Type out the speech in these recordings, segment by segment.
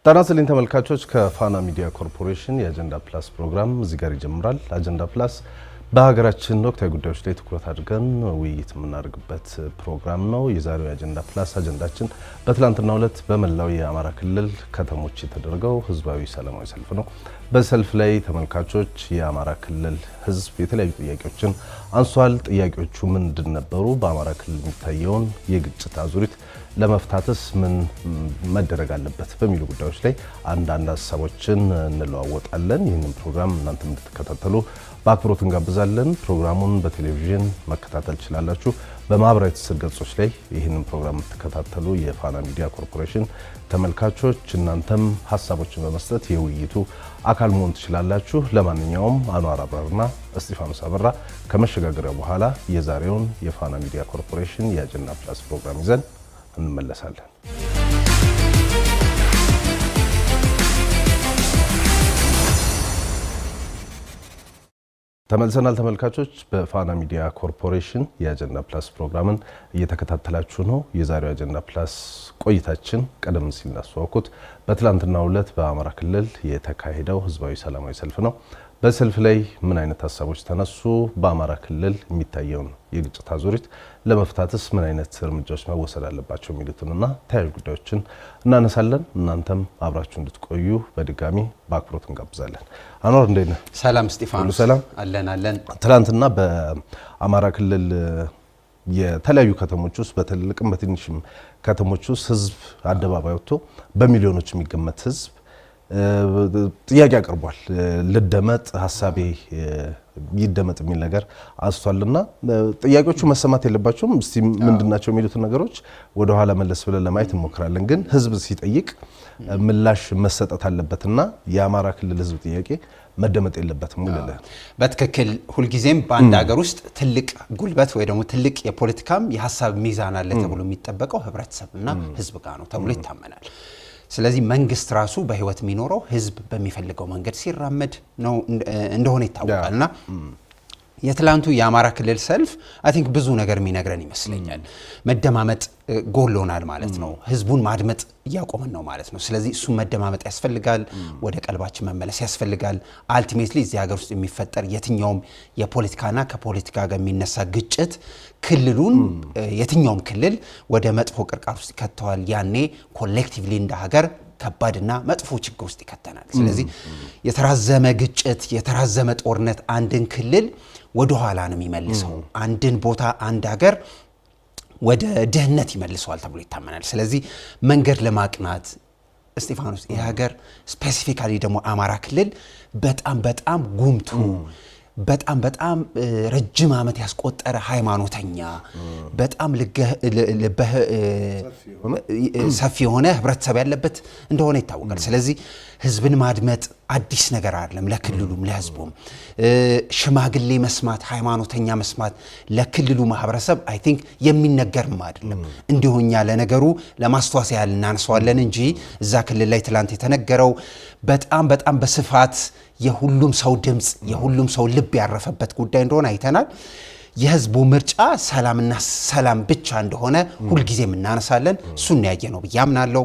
ጤና ይስጥልኝ ተመልካቾች ከፋና ሚዲያ ኮርፖሬሽን የአጀንዳ ፕላስ ፕሮግራም እዚህ ጋር ይጀምራል። አጀንዳ ፕላስ በሀገራችን ወቅታዊ ጉዳዮች ላይ ትኩረት አድርገን ውይይት የምናደርግበት ፕሮግራም ነው። የዛሬው የአጀንዳ ፕላስ አጀንዳችን በትላንትናው ዕለት በመላው የአማራ ክልል ከተሞች የተደረገው ህዝባዊ ሰላማዊ ሰልፍ ነው። በሰልፍ ላይ ተመልካቾች የአማራ ክልል ህዝብ የተለያዩ ጥያቄዎችን አንሷል። ጥያቄዎቹ ምንድን ነበሩ? በአማራ ክልል የሚታየውን የግጭት አዙሪት ለመፍታትስ ምን መደረግ አለበት በሚሉ ጉዳዮች ላይ አንዳንድ ሀሳቦችን እንለዋወጣለን። ይህንን ፕሮግራም እናንተ እንድትከታተሉ በአክብሮት እንጋብዛለን። ፕሮግራሙን በቴሌቪዥን መከታተል ትችላላችሁ። በማህበራዊ ትስስር ገጾች ላይ ይህንን ፕሮግራም የምትከታተሉ የፋና ሚዲያ ኮርፖሬሽን ተመልካቾች እናንተም ሀሳቦችን በመስጠት የውይይቱ አካል መሆን ትችላላችሁ። ለማንኛውም አንዋር አብራርና እስጢፋኖስ አበራ ከመሸጋገሪያ በኋላ የዛሬውን የፋና ሚዲያ ኮርፖሬሽን የአጀንዳ ፕላስ ፕሮግራም ይዘን እንመለሳለን። ተመልሰናል ተመልካቾች። በፋና ሚዲያ ኮርፖሬሽን የአጀንዳ ፕላስ ፕሮግራምን እየተከታተላችሁ ነው። የዛሬው አጀንዳ ፕላስ ቆይታችን ቀደም ሲል እንዳስተዋወቅኩት በትላንትናው ዕለት በአማራ ክልል የተካሄደው ህዝባዊ ሰላማዊ ሰልፍ ነው። በሰልፍ ላይ ምን አይነት ሀሳቦች ተነሱ? በአማራ ክልል የሚታየውን የግጭት አዙሪት ለመፍታትስ ምን አይነት እርምጃዎች መወሰድ አለባቸው የሚሉትንና ተያያዥ ጉዳዮችን እናነሳለን። እናንተም አብራችሁ እንድትቆዩ በድጋሚ በአክብሮት እንጋብዛለን። አንዋር እንዴት ነህ? ሰላም እስጢፋኖስ። ሰላም አለን። ትላንትና በአማራ ክልል የተለያዩ ከተሞች ውስጥ በትልቅም በትንሽም ከተሞች ውስጥ ህዝብ አደባባይ ወጥቶ በሚሊዮኖች የሚገመት ህዝብ ጥያቄ አቅርቧል። ልደመጥ ሀሳቤ ይደመጥ የሚል ነገር አንስቷልና ጥያቄዎቹ መሰማት የለባቸውም። እስቲ ምንድናቸው የሚሉትን ነገሮች ወደ ኋላ መለስ ብለን ለማየት እንሞክራለን። ግን ህዝብ ሲጠይቅ ምላሽ መሰጠት አለበትና የአማራ ክልል ህዝብ ጥያቄ መደመጥ የለበትም ይላል። በትክክል ሁልጊዜም በአንድ ሀገር ውስጥ ትልቅ ጉልበት ወይ ደግሞ ትልቅ የፖለቲካም የሀሳብ ሚዛን አለ ተብሎ የሚጠበቀው ህብረተሰብና ህዝብ ጋር ነው ተብሎ ይታመናል። ስለዚህ መንግስት ራሱ በህይወት የሚኖረው ህዝብ በሚፈልገው መንገድ ሲራመድ ነው እንደሆነ ይታወቃልና የትላንቱ የአማራ ክልል ሰልፍ አይ ቲንክ ብዙ ነገር የሚነግረን ይመስለኛል። መደማመጥ ጎሎናል ማለት ነው። ህዝቡን ማድመጥ እያቆመን ነው ማለት ነው። ስለዚህ እሱ መደማመጥ ያስፈልጋል። ወደ ቀልባችን መመለስ ያስፈልጋል። አልቲሜትሊ እዚህ ሀገር ውስጥ የሚፈጠር የትኛውም የፖለቲካና ከፖለቲካ ጋር የሚነሳ ግጭት ክልሉን የትኛውም ክልል ወደ መጥፎ ቅርቃር ውስጥ ይከተዋል። ያኔ ኮሌክቲቭሊ እንደ ሀገር ከባድና መጥፎ ችግር ውስጥ ይከተናል። ስለዚህ የተራዘመ ግጭት፣ የተራዘመ ጦርነት አንድን ክልል ወደ ኋላ ነው የሚመልሰው። አንድን ቦታ አንድ ሀገር ወደ ድህነት ይመልሰዋል ተብሎ ይታመናል። ስለዚህ መንገድ ለማቅናት እስጢፋኖስ ይህ ሀገር ስፔሲፊካሊ ደግሞ አማራ ክልል በጣም ጉምቱ በጣም ረጅም ዓመት ያስቆጠረ ሃይማኖተኛ በጣም ሰፊ የሆነ ህብረተሰብ ያለበት እንደሆነ ይታወቃል። ስለዚህ ህዝብን ማድመጥ አዲስ ነገር አይደለም ለክልሉም ለህዝቡም። ሽማግሌ መስማት፣ ሃይማኖተኛ መስማት ለክልሉ ማህበረሰብ አይ ቲንክ የሚነገርም አይደለም። እንዲሁኛ ለነገሩ ለማስተዋወስ ያህል እናነሳዋለን እንጂ እዛ ክልል ላይ ትላንት የተነገረው በጣም በስፋት የሁሉም ሰው ድምጽ የሁሉም ሰው ልብ ያረፈበት ጉዳይ እንደሆነ አይተናል። የህዝቡ ምርጫ ሰላምና ሰላም ብቻ እንደሆነ ሁልጊዜም እናነሳለን። እሱን ያየነው ብዬ አምናለሁ።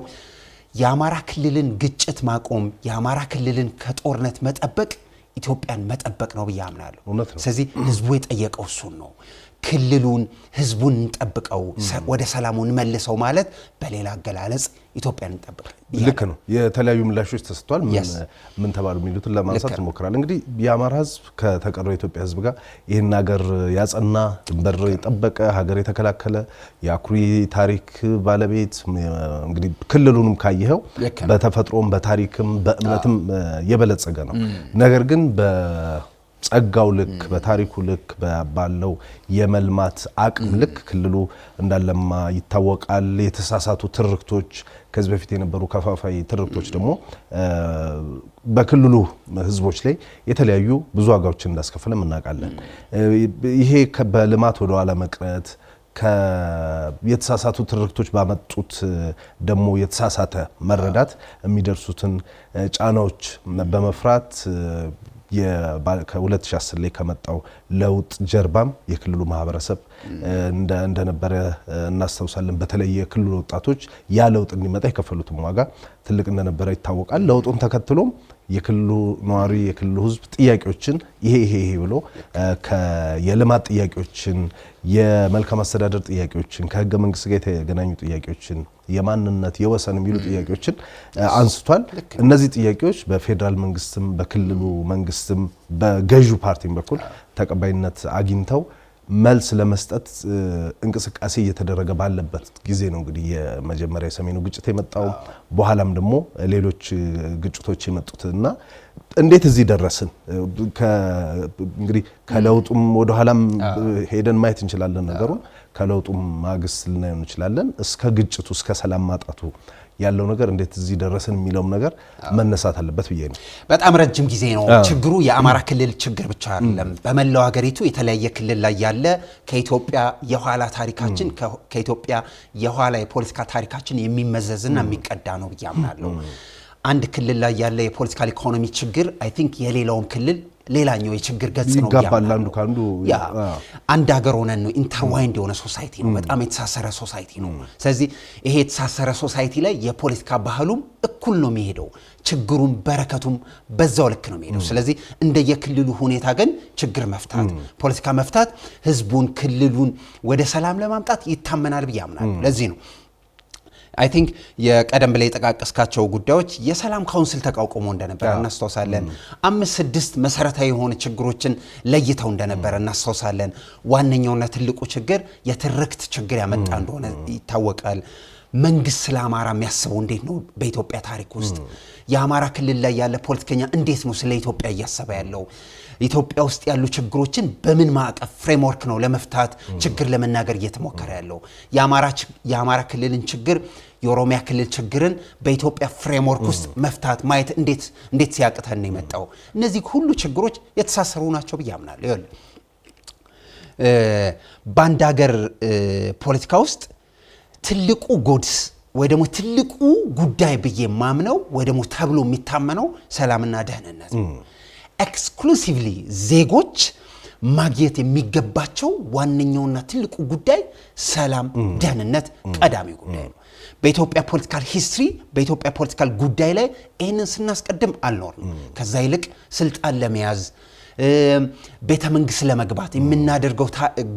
የአማራ ክልልን ግጭት ማቆም፣ የአማራ ክልልን ከጦርነት መጠበቅ ኢትዮጵያን መጠበቅ ነው ብዬ አምናለሁ። ስለዚህ ህዝቡ የጠየቀው እሱን ነው። ክልሉን ህዝቡን እንጠብቀው፣ ወደ ሰላሙ እንመልሰው ማለት በሌላ አገላለጽ ኢትዮጵያን እንጠብቅ። ልክ ነው። የተለያዩ ምላሾች ተሰጥቷል። ምን ተባሉ የሚሉትን ለማንሳት እንሞክራለን። እንግዲህ የአማራ ህዝብ ከተቀረው የኢትዮጵያ ህዝብ ጋር ይህን ሀገር ያጸና፣ ድንበር የጠበቀ፣ ሀገር የተከላከለ የአኩሪ ታሪክ ባለቤት እንግዲህ ክልሉንም ካየኸው በተፈጥሮም በታሪክም በእምነትም የበለጸገ ነው። ነገር ግን ጸጋው ልክ በታሪኩ ልክ ባለው የመልማት አቅም ልክ ክልሉ እንዳለማ ይታወቃል። የተሳሳቱ ትርክቶች ከዚህ በፊት የነበሩ ከፋፋይ ትርክቶች ደግሞ በክልሉ ህዝቦች ላይ የተለያዩ ብዙ ዋጋዎችን እንዳስከፈለ እናውቃለን። ይሄ በልማት ወደ ኋላ መቅረት የተሳሳቱ ትርክቶች ባመጡት ደግሞ የተሳሳተ መረዳት የሚደርሱትን ጫናዎች በመፍራት ከ2010 ላይ ከመጣው ለውጥ ጀርባም የክልሉ ማህበረሰብ እንደነበረ እናስታውሳለን። በተለይ የክልሉ ወጣቶች ያ ለውጥ እንዲመጣ የከፈሉትም ዋጋ ትልቅ እንደነበረ ይታወቃል። ለውጡን ተከትሎም የክልሉ ነዋሪ የክልሉ ህዝብ ጥያቄዎችን ይሄ ብሎ የልማት ጥያቄዎችን፣ የመልካም አስተዳደር ጥያቄዎችን፣ ከህገ መንግስት ጋር የተገናኙ ጥያቄዎችን፣ የማንነት የወሰን የሚሉ ጥያቄዎችን አንስቷል። እነዚህ ጥያቄዎች በፌዴራል መንግስትም በክልሉ መንግስትም በገዢው ፓርቲም በኩል ተቀባይነት አግኝተው መልስ ለመስጠት እንቅስቃሴ እየተደረገ ባለበት ጊዜ ነው እንግዲህ የመጀመሪያ የሰሜኑ ግጭት የመጣው በኋላም ደግሞ ሌሎች ግጭቶች የመጡትና እንዴት እዚህ ደረስን? እንግዲህ ከለውጡም ወደ ኋላም ሄደን ማየት እንችላለን። ነገሩን ከለውጡም ማግስት ልናየው እንችላለን። እስከ ግጭቱ እስከ ሰላም ማጣቱ ያለው ነገር እንዴት እዚህ ደረስን የሚለውም ነገር መነሳት አለበት ብዬ ነው። በጣም ረጅም ጊዜ ነው። ችግሩ የአማራ ክልል ችግር ብቻ አይደለም። በመላው ሀገሪቱ የተለያየ ክልል ላይ ያለ ከኢትዮጵያ የኋላ ታሪካችን ከኢትዮጵያ የኋላ የፖለቲካ ታሪካችን የሚመዘዝና የሚቀዳ ነው ብዬ አምናለሁ። አንድ ክልል ላይ ያለ የፖለቲካል ኢኮኖሚ ችግር አይ ቲንክ የሌላውም ክልል ሌላኛው የችግር ገጽ ነው ይጋባል። አንዱ ካንዱ አንድ ሀገር ሆነን ነው ኢንተርዋይንድ የሆነ ሶሳይቲ ነው። በጣም የተሳሰረ ሶሳይቲ ነው። ስለዚህ ይሄ የተሳሰረ ሶሳይቲ ላይ የፖለቲካ ባህሉም እኩል ነው የሚሄደው፣ ችግሩም በረከቱም በዛው ልክ ነው የሚሄደው። ስለዚህ እንደየክልሉ ሁኔታ ግን ችግር መፍታት፣ ፖለቲካ መፍታት ህዝቡን ክልሉን ወደ ሰላም ለማምጣት ይታመናል ብዬ አምናለሁ። ለዚህ ነው አይ ቲንክ የቀደም ብለ የጠቃቀስካቸው ጉዳዮች የሰላም ካውንስል ተቋቁሞ እንደነበረ እናስታውሳለን። 5-6 መሰረታዊ የሆኑ ችግሮችን ለይተው እንደነበረ እናስታውሳለን። ዋነኛውና ትልቁ ችግር የትርክት ችግር ያመጣ እንደሆነ ይታወቃል። መንግስት ስለ አማራ የሚያስበው እንዴት ነው? በኢትዮጵያ ታሪክ ውስጥ የአማራ ክልል ላይ ያለ ፖለቲከኛ እንዴት ነው ስለ ኢትዮጵያ እያሰበ ያለው? ኢትዮጵያ ውስጥ ያሉ ችግሮችን በምን ማዕቀፍ ፍሬምወርክ ነው ለመፍታት ችግር ለመናገር እየተሞከረ ያለው? የአማራ ክልልን ችግር የኦሮሚያ ክልል ችግርን በኢትዮጵያ ፍሬምወርክ ውስጥ መፍታት ማየት እንዴት ሲያቅተን ነው የመጣው? እነዚህ ሁሉ ችግሮች የተሳሰሩ ናቸው ብዬ አምናለሁ። ይኸውልህ በአንድ ሀገር ፖለቲካ ውስጥ ትልቁ ጎድስ ወይ ደግሞ ትልቁ ጉዳይ ብዬ ማምነው ወይ ደግሞ ተብሎ የሚታመነው ሰላምና ደህንነት ነው። ኤክስክሉሲቭሊ ዜጎች ማግኘት የሚገባቸው ዋነኛውና ትልቁ ጉዳይ ሰላም፣ ደህንነት ቀዳሚ ጉዳይ ነው። በኢትዮጵያ ፖለቲካል ሂስትሪ በኢትዮጵያ ፖለቲካል ጉዳይ ላይ ይህንን ስናስቀድም አልኖርም። ከዛ ይልቅ ስልጣን ለመያዝ ቤተ መንግስት ለመግባት የምናደርገው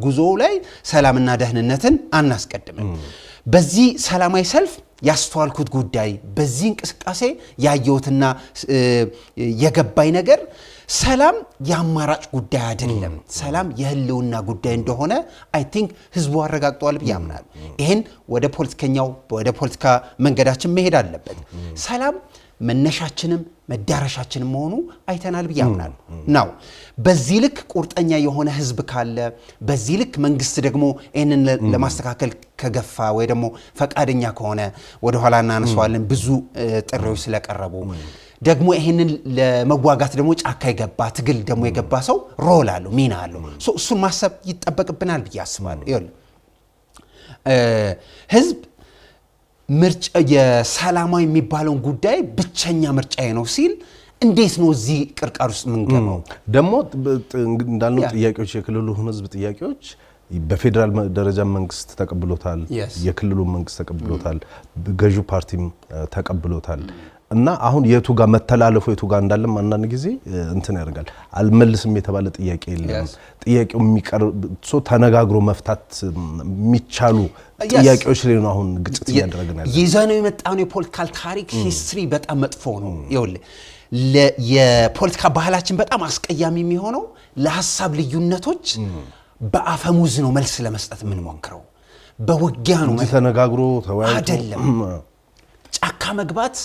ጉዞ ላይ ሰላምና ደህንነትን አናስቀድምም። በዚህ ሰላማዊ ሰልፍ ያስተዋልኩት ጉዳይ በዚህ እንቅስቃሴ ያየሁትና የገባኝ ነገር ሰላም የአማራጭ ጉዳይ አይደለም፣ ሰላም የህልውና ጉዳይ እንደሆነ አይ ቲንክ ህዝቡ አረጋግጧል ብዬ አምናለሁ። ይሄን ወደ ፖለቲካ መንገዳችን መሄድ አለበት። ሰላም መነሻችንም መዳረሻችንም መሆኑ አይተናል ብዬ አምናለሁ ነው። በዚህ ልክ ቁርጠኛ የሆነ ህዝብ ካለ፣ በዚህ ልክ መንግስት ደግሞ ይህንን ለማስተካከል ከገፋ ወይ ደግሞ ፈቃደኛ ከሆነ ወደ ኋላ እናነሳዋለን። ብዙ ጥሪዎች ስለቀረቡ ደግሞ ይህንን ለመዋጋት ደግሞ ጫካ የገባ ትግል ደግሞ የገባ ሰው ሮል አለው፣ ሚና አለው። እሱን ማሰብ ይጠበቅብናል ብዬ አስባለሁ። ይኸውልህ ህዝብ ምርጫ የሰላማዊ የሚባለውን ጉዳይ ብቸኛ ምርጫዬ ነው ሲል እንዴት ነው እዚህ ቅርቃር ውስጥ የምንገባው? ደግሞ እንዳልነው ጥያቄዎች የክልሉ ህዝብ ጥያቄዎች በፌዴራል ደረጃ መንግስት ተቀብሎታል፣ የክልሉ መንግስት ተቀብሎታል፣ ገዢው ፓርቲም ተቀብሎታል። እና አሁን የቱ ጋር መተላለፉ የቱ ጋር እንዳለም አንዳንድ ጊዜ እንትን ያደርጋል። አልመልስም የተባለ ጥያቄ የለም። ጥያቄው የሚቀርብ ተነጋግሮ መፍታት የሚቻሉ ጥያቄዎች ላይ ነው አሁን ግጭት እያደረግን ያለው። ይዘነው የመጣነው የፖለቲካል ታሪክ ሂስትሪ በጣም መጥፎ ነው። ይኸውልህ የፖለቲካ ባህላችን በጣም አስቀያሚ የሚሆነው ለሀሳብ ልዩነቶች በአፈሙዝ ነው መልስ ለመስጠት የምንሞክረው፣ በውጊያ ነው ተነጋግሮ ተወያይቶ አይደለም። ጫካ መግባት፣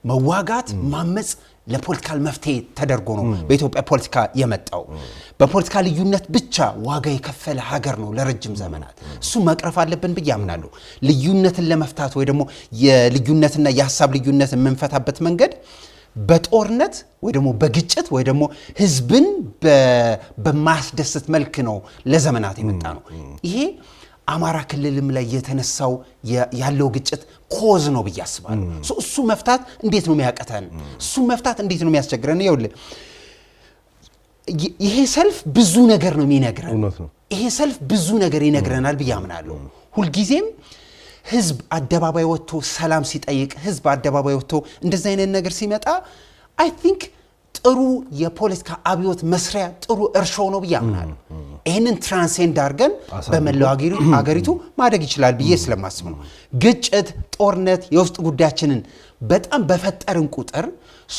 መዋጋት፣ ማመጽ ለፖለቲካል መፍትሄ ተደርጎ ነው በኢትዮጵያ ፖለቲካ የመጣው። በፖለቲካ ልዩነት ብቻ ዋጋ የከፈለ ሀገር ነው ለረጅም ዘመናት። እሱ መቅረፍ አለብን ብዬ አምናለሁ። ልዩነትን ለመፍታት ወይ ደግሞ የልዩነትና የሀሳብ ልዩነት የምንፈታበት መንገድ በጦርነት ወይ ደግሞ በግጭት ወይ ደግሞ ህዝብን በማስደሰት መልክ ነው ለዘመናት የመጣ ነው። ይሄ አማራ ክልልም ላይ የተነሳው ያለው ግጭት ኮዝ ነው ብዬ አስባለሁ። እሱ መፍታት እንዴት ነው የሚያቀተን? እሱ መፍታት እንዴት ነው የሚያስቸግረን? ይኸውልህ ይሄ ሰልፍ ብዙ ነገር ነው የሚነግረን እውነት ነው ይሄ ሰልፍ ብዙ ነገር ይነግረናል ብያምናለሁ ሁሉ ጊዜም ህዝብ አደባባይ ወጥቶ ሰላም ሲጠይቅ ህዝብ አደባባይ ወጥቶ እንደዛ አይነት ነገር ሲመጣ I think ጥሩ የፖለቲካ አብዮት መስሪያ ጥሩ እርሾ ነው ብያምናለሁ ይሄንን ትራንሴንድ አድርገን በመላው ሀገሪቱ ማደግ ይችላል ብዬ ስለማስብ ነው ግጭት ጦርነት የውስጥ ጉዳያችንን በጣም በፈጠርን ቁጥር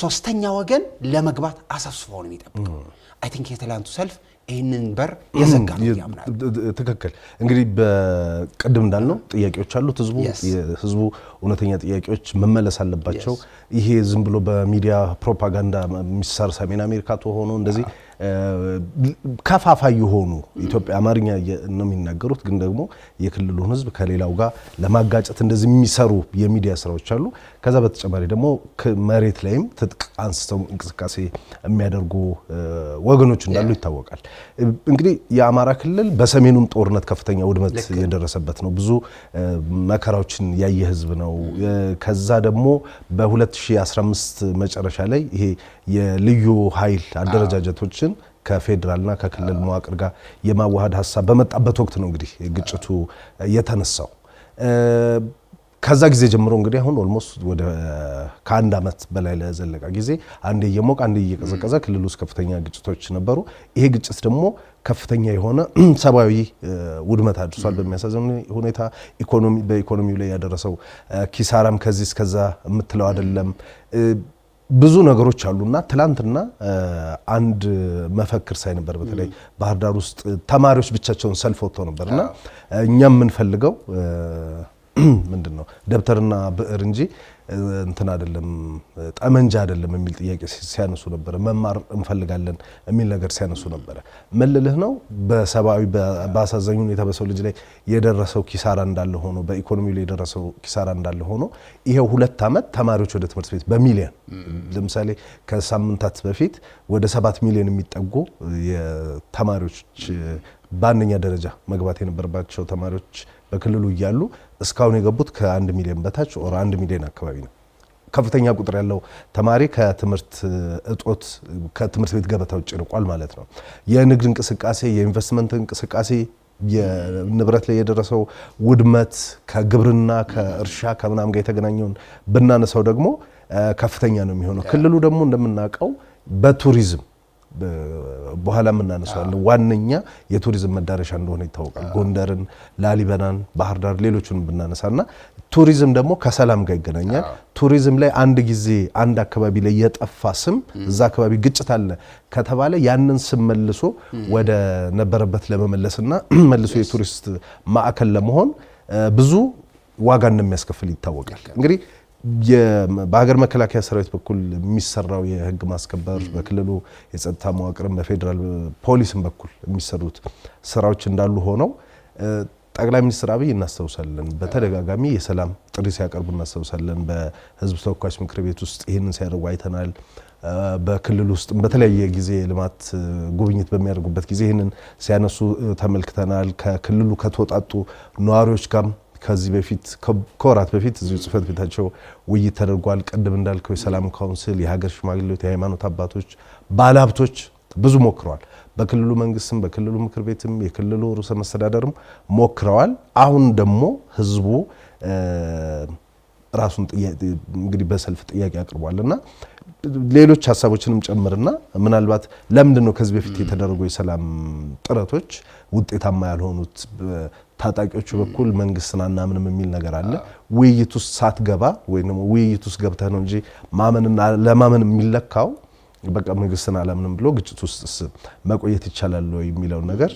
ሶስተኛ ወገን ለመግባት አሳስቦ ነው የሚጠብቀው I think የትላንቱ ሰልፍ ይሄንን በር የዘጋ ነው ያምናል ትክክል እንግዲህ በቀደም እንዳልነው ጥያቄዎች አሉት ህዝቡ እውነተኛ ጥያቄዎች መመለስ አለባቸው ይሄ ዝም ብሎ በሚዲያ ፕሮፓጋንዳ ሚሰር ሰሜን አሜሪካ ተሆኖ እንደዚህ ከፋፋይ ሆኑ ኢትዮጵያ አማርኛ ነው የሚናገሩት ግን ደግሞ የክልሉን ህዝብ ከሌላው ጋር ለማጋጨት እንደዚህ የሚሰሩ የሚዲያ ስራዎች አሉ ከዛ በተጨማሪ ደግሞ መሬት ላይም ትጥቅ አንስተው እንቅስቃሴ የሚያደርጉ ወገኖች እንዳሉ ይታወቃል እንግዲህ የአማራ ክልል በሰሜኑም ጦርነት ከፍተኛ ውድመት የደረሰበት ነው ብዙ መከራዎችን ያየ ህዝብ ነው ከዛ ደግሞ በ2015 መጨረሻ ላይ ይሄ የልዩ ኃይል አደረጃጀቶችን ከፌደራልና ከክልል መዋቅር ጋር የማዋሃድ ሐሳብ በመጣበት ወቅት ነው እንግዲህ ግጭቱ የተነሳው ከዛ ጊዜ ጀምሮ እንግዲህ አሁን ኦልሞስት ወደ ከአንድ አመት በላይ ለዘለቀ ጊዜ አንዴ የሞቅ አንዴ እየቀዘቀዘ ክልሉ ውስጥ ከፍተኛ ግጭቶች ነበሩ ይሄ ግጭት ደግሞ ከፍተኛ የሆነ ሰባዊ ውድመት አድርሷል በሚያሳዝን ሁኔታ በኢኮኖሚው ላይ ያደረሰው ኪሳራም ከዚህ እስከዛ የምትለው አይደለም ብዙ ነገሮች አሉና ትላንትና አንድ መፈክር ሳይ ነበር በተለይ ባህር ዳር ውስጥ ተማሪዎች ብቻቸውን ሰልፍ ወጥተው ነበርና እኛም የምንፈልገው ምንድነው ደብተርና ብዕር እንጂ እንትን አይደለም ጠመንጃ አይደለም የሚል ጥያቄ ሲያነሱ ነበር መማር እንፈልጋለን የሚል ነገር ሲያነሱ ነበር መልልህ ነው በሰባዊ በአሳዛኝ ሁኔታ በሰው ልጅ ላይ የደረሰው ኪሳራ እንዳለ ሆኖ በኢኮኖሚ ላይ የደረሰው ኪሳራ እንዳለ ሆኖ ይሄው 2 አመት ተማሪዎች ወደ ትምህርት ቤት በሚሊዮን ለምሳሌ ከሳምንታት በፊት ወደ 7 ሚሊዮን የሚጠጉ የተማሪዎች በአንደኛ ደረጃ መግባት የነበረባቸው ተማሪዎች በክልሉ ይያሉ እስካሁን የገቡት ከ1 ሚሊዮን በታች ኦር 1 ሚሊዮን አካባቢ ነው ከፍተኛ ቁጥር ያለው ተማሪ ከትምህርት እጦት ከትምህርት ቤት ገበታ ውጭ ርቋል ማለት ነው የንግድ እንቅስቃሴ የኢንቨስትመንት እንቅስቃሴ የንብረት ላይ የደረሰው ውድመት ከግብርና ከእርሻ ከምናም ጋር የተገናኘውን ብናነሳው ደግሞ ከፍተኛ ነው የሚሆነው ክልሉ ደግሞ እንደምናውቀው በቱሪዝም በኋላ እናነሳዋለን ዋነኛ የቱሪዝም መዳረሻ እንደሆነ ይታወቃል ጎንደርን ላሊበናን ባህር ዳር ሌሎችንም ብናነሳና ቱሪዝም ደግሞ ከሰላም ጋር ይገናኛል ቱሪዝም ላይ አንድ ጊዜ አንድ አካባቢ ላይ የጠፋ ስም እዛ አካባቢ ግጭት አለ ከተባለ ያንን ስም መልሶ ወደ ነበረበት ለመመለስና መልሶ የቱሪስት ማዕከል ለመሆን ብዙ ዋጋ እንደሚያስከፍል ይታወቃል እንግዲህ በሀገር መከላከያ ሰራዊት በኩል የሚሰራው የህግ ማስከበር በክልሉ የጸጥታ መዋቅርም በፌደራል ፖሊስም በኩል የሚሰሩት ስራዎች እንዳሉ ሆነው ጠቅላይ ሚኒስትር አብይ እናስተውሳለን በተደጋጋሚ የሰላም ጥሪ ሲያቀርቡ እናስተውሳለን በህዝብ ተወካዮች ምክር ቤት ውስጥ ይሄንን ሲያደርጉ አይተናል በክልሉ ውስጥ በተለያየ ጊዜ ልማት ጉብኝት በሚያደርጉበት ጊዜ ይሄንን ሲያነሱ ተመልክተናል ከክልሉ ከተወጣጡ ነዋሪዎች ጋር ከዚህ በፊት ከወራት በፊት እዚህ ጽፈት ቤታቸው ውይይት ተደርጓል ቀደም እንዳልከው የሰላም ካውንስል የሀገር ሽማግሌዎች የሃይማኖት አባቶች ባለሀብቶች ብዙ ሞክረዋል በክልሉ መንግስትም በክልሉ ምክር ቤትም የክልሉ ርዕሰ መስተዳድርም ሞክረዋል አሁን ደግሞ ህዝቡ ራሱን እንግዲህ በሰልፍ ጥያቄ አቅርቧልና ሌሎች ሐሳቦችንም ጨምርና ምናልባት ለምንድነው ከዚህ በፊት የተደረጉ የሰላም ጥረቶች ውጤታማ ያልሆኑት ታጣቂዎቹ በኩል መንግስትና እናምንም የሚል ነገር አለ ውይይት ውስጥ ሳትገባ ወይ ደግሞ ውይይት ውስጥ ገብተህ ነው እንጂ ማመንና ለማመን የሚለካው በቃ መንግስትና አላምንም ብሎ ግጭት ውስጥ መቆየት ይቻላል ወይ የሚለው ነገር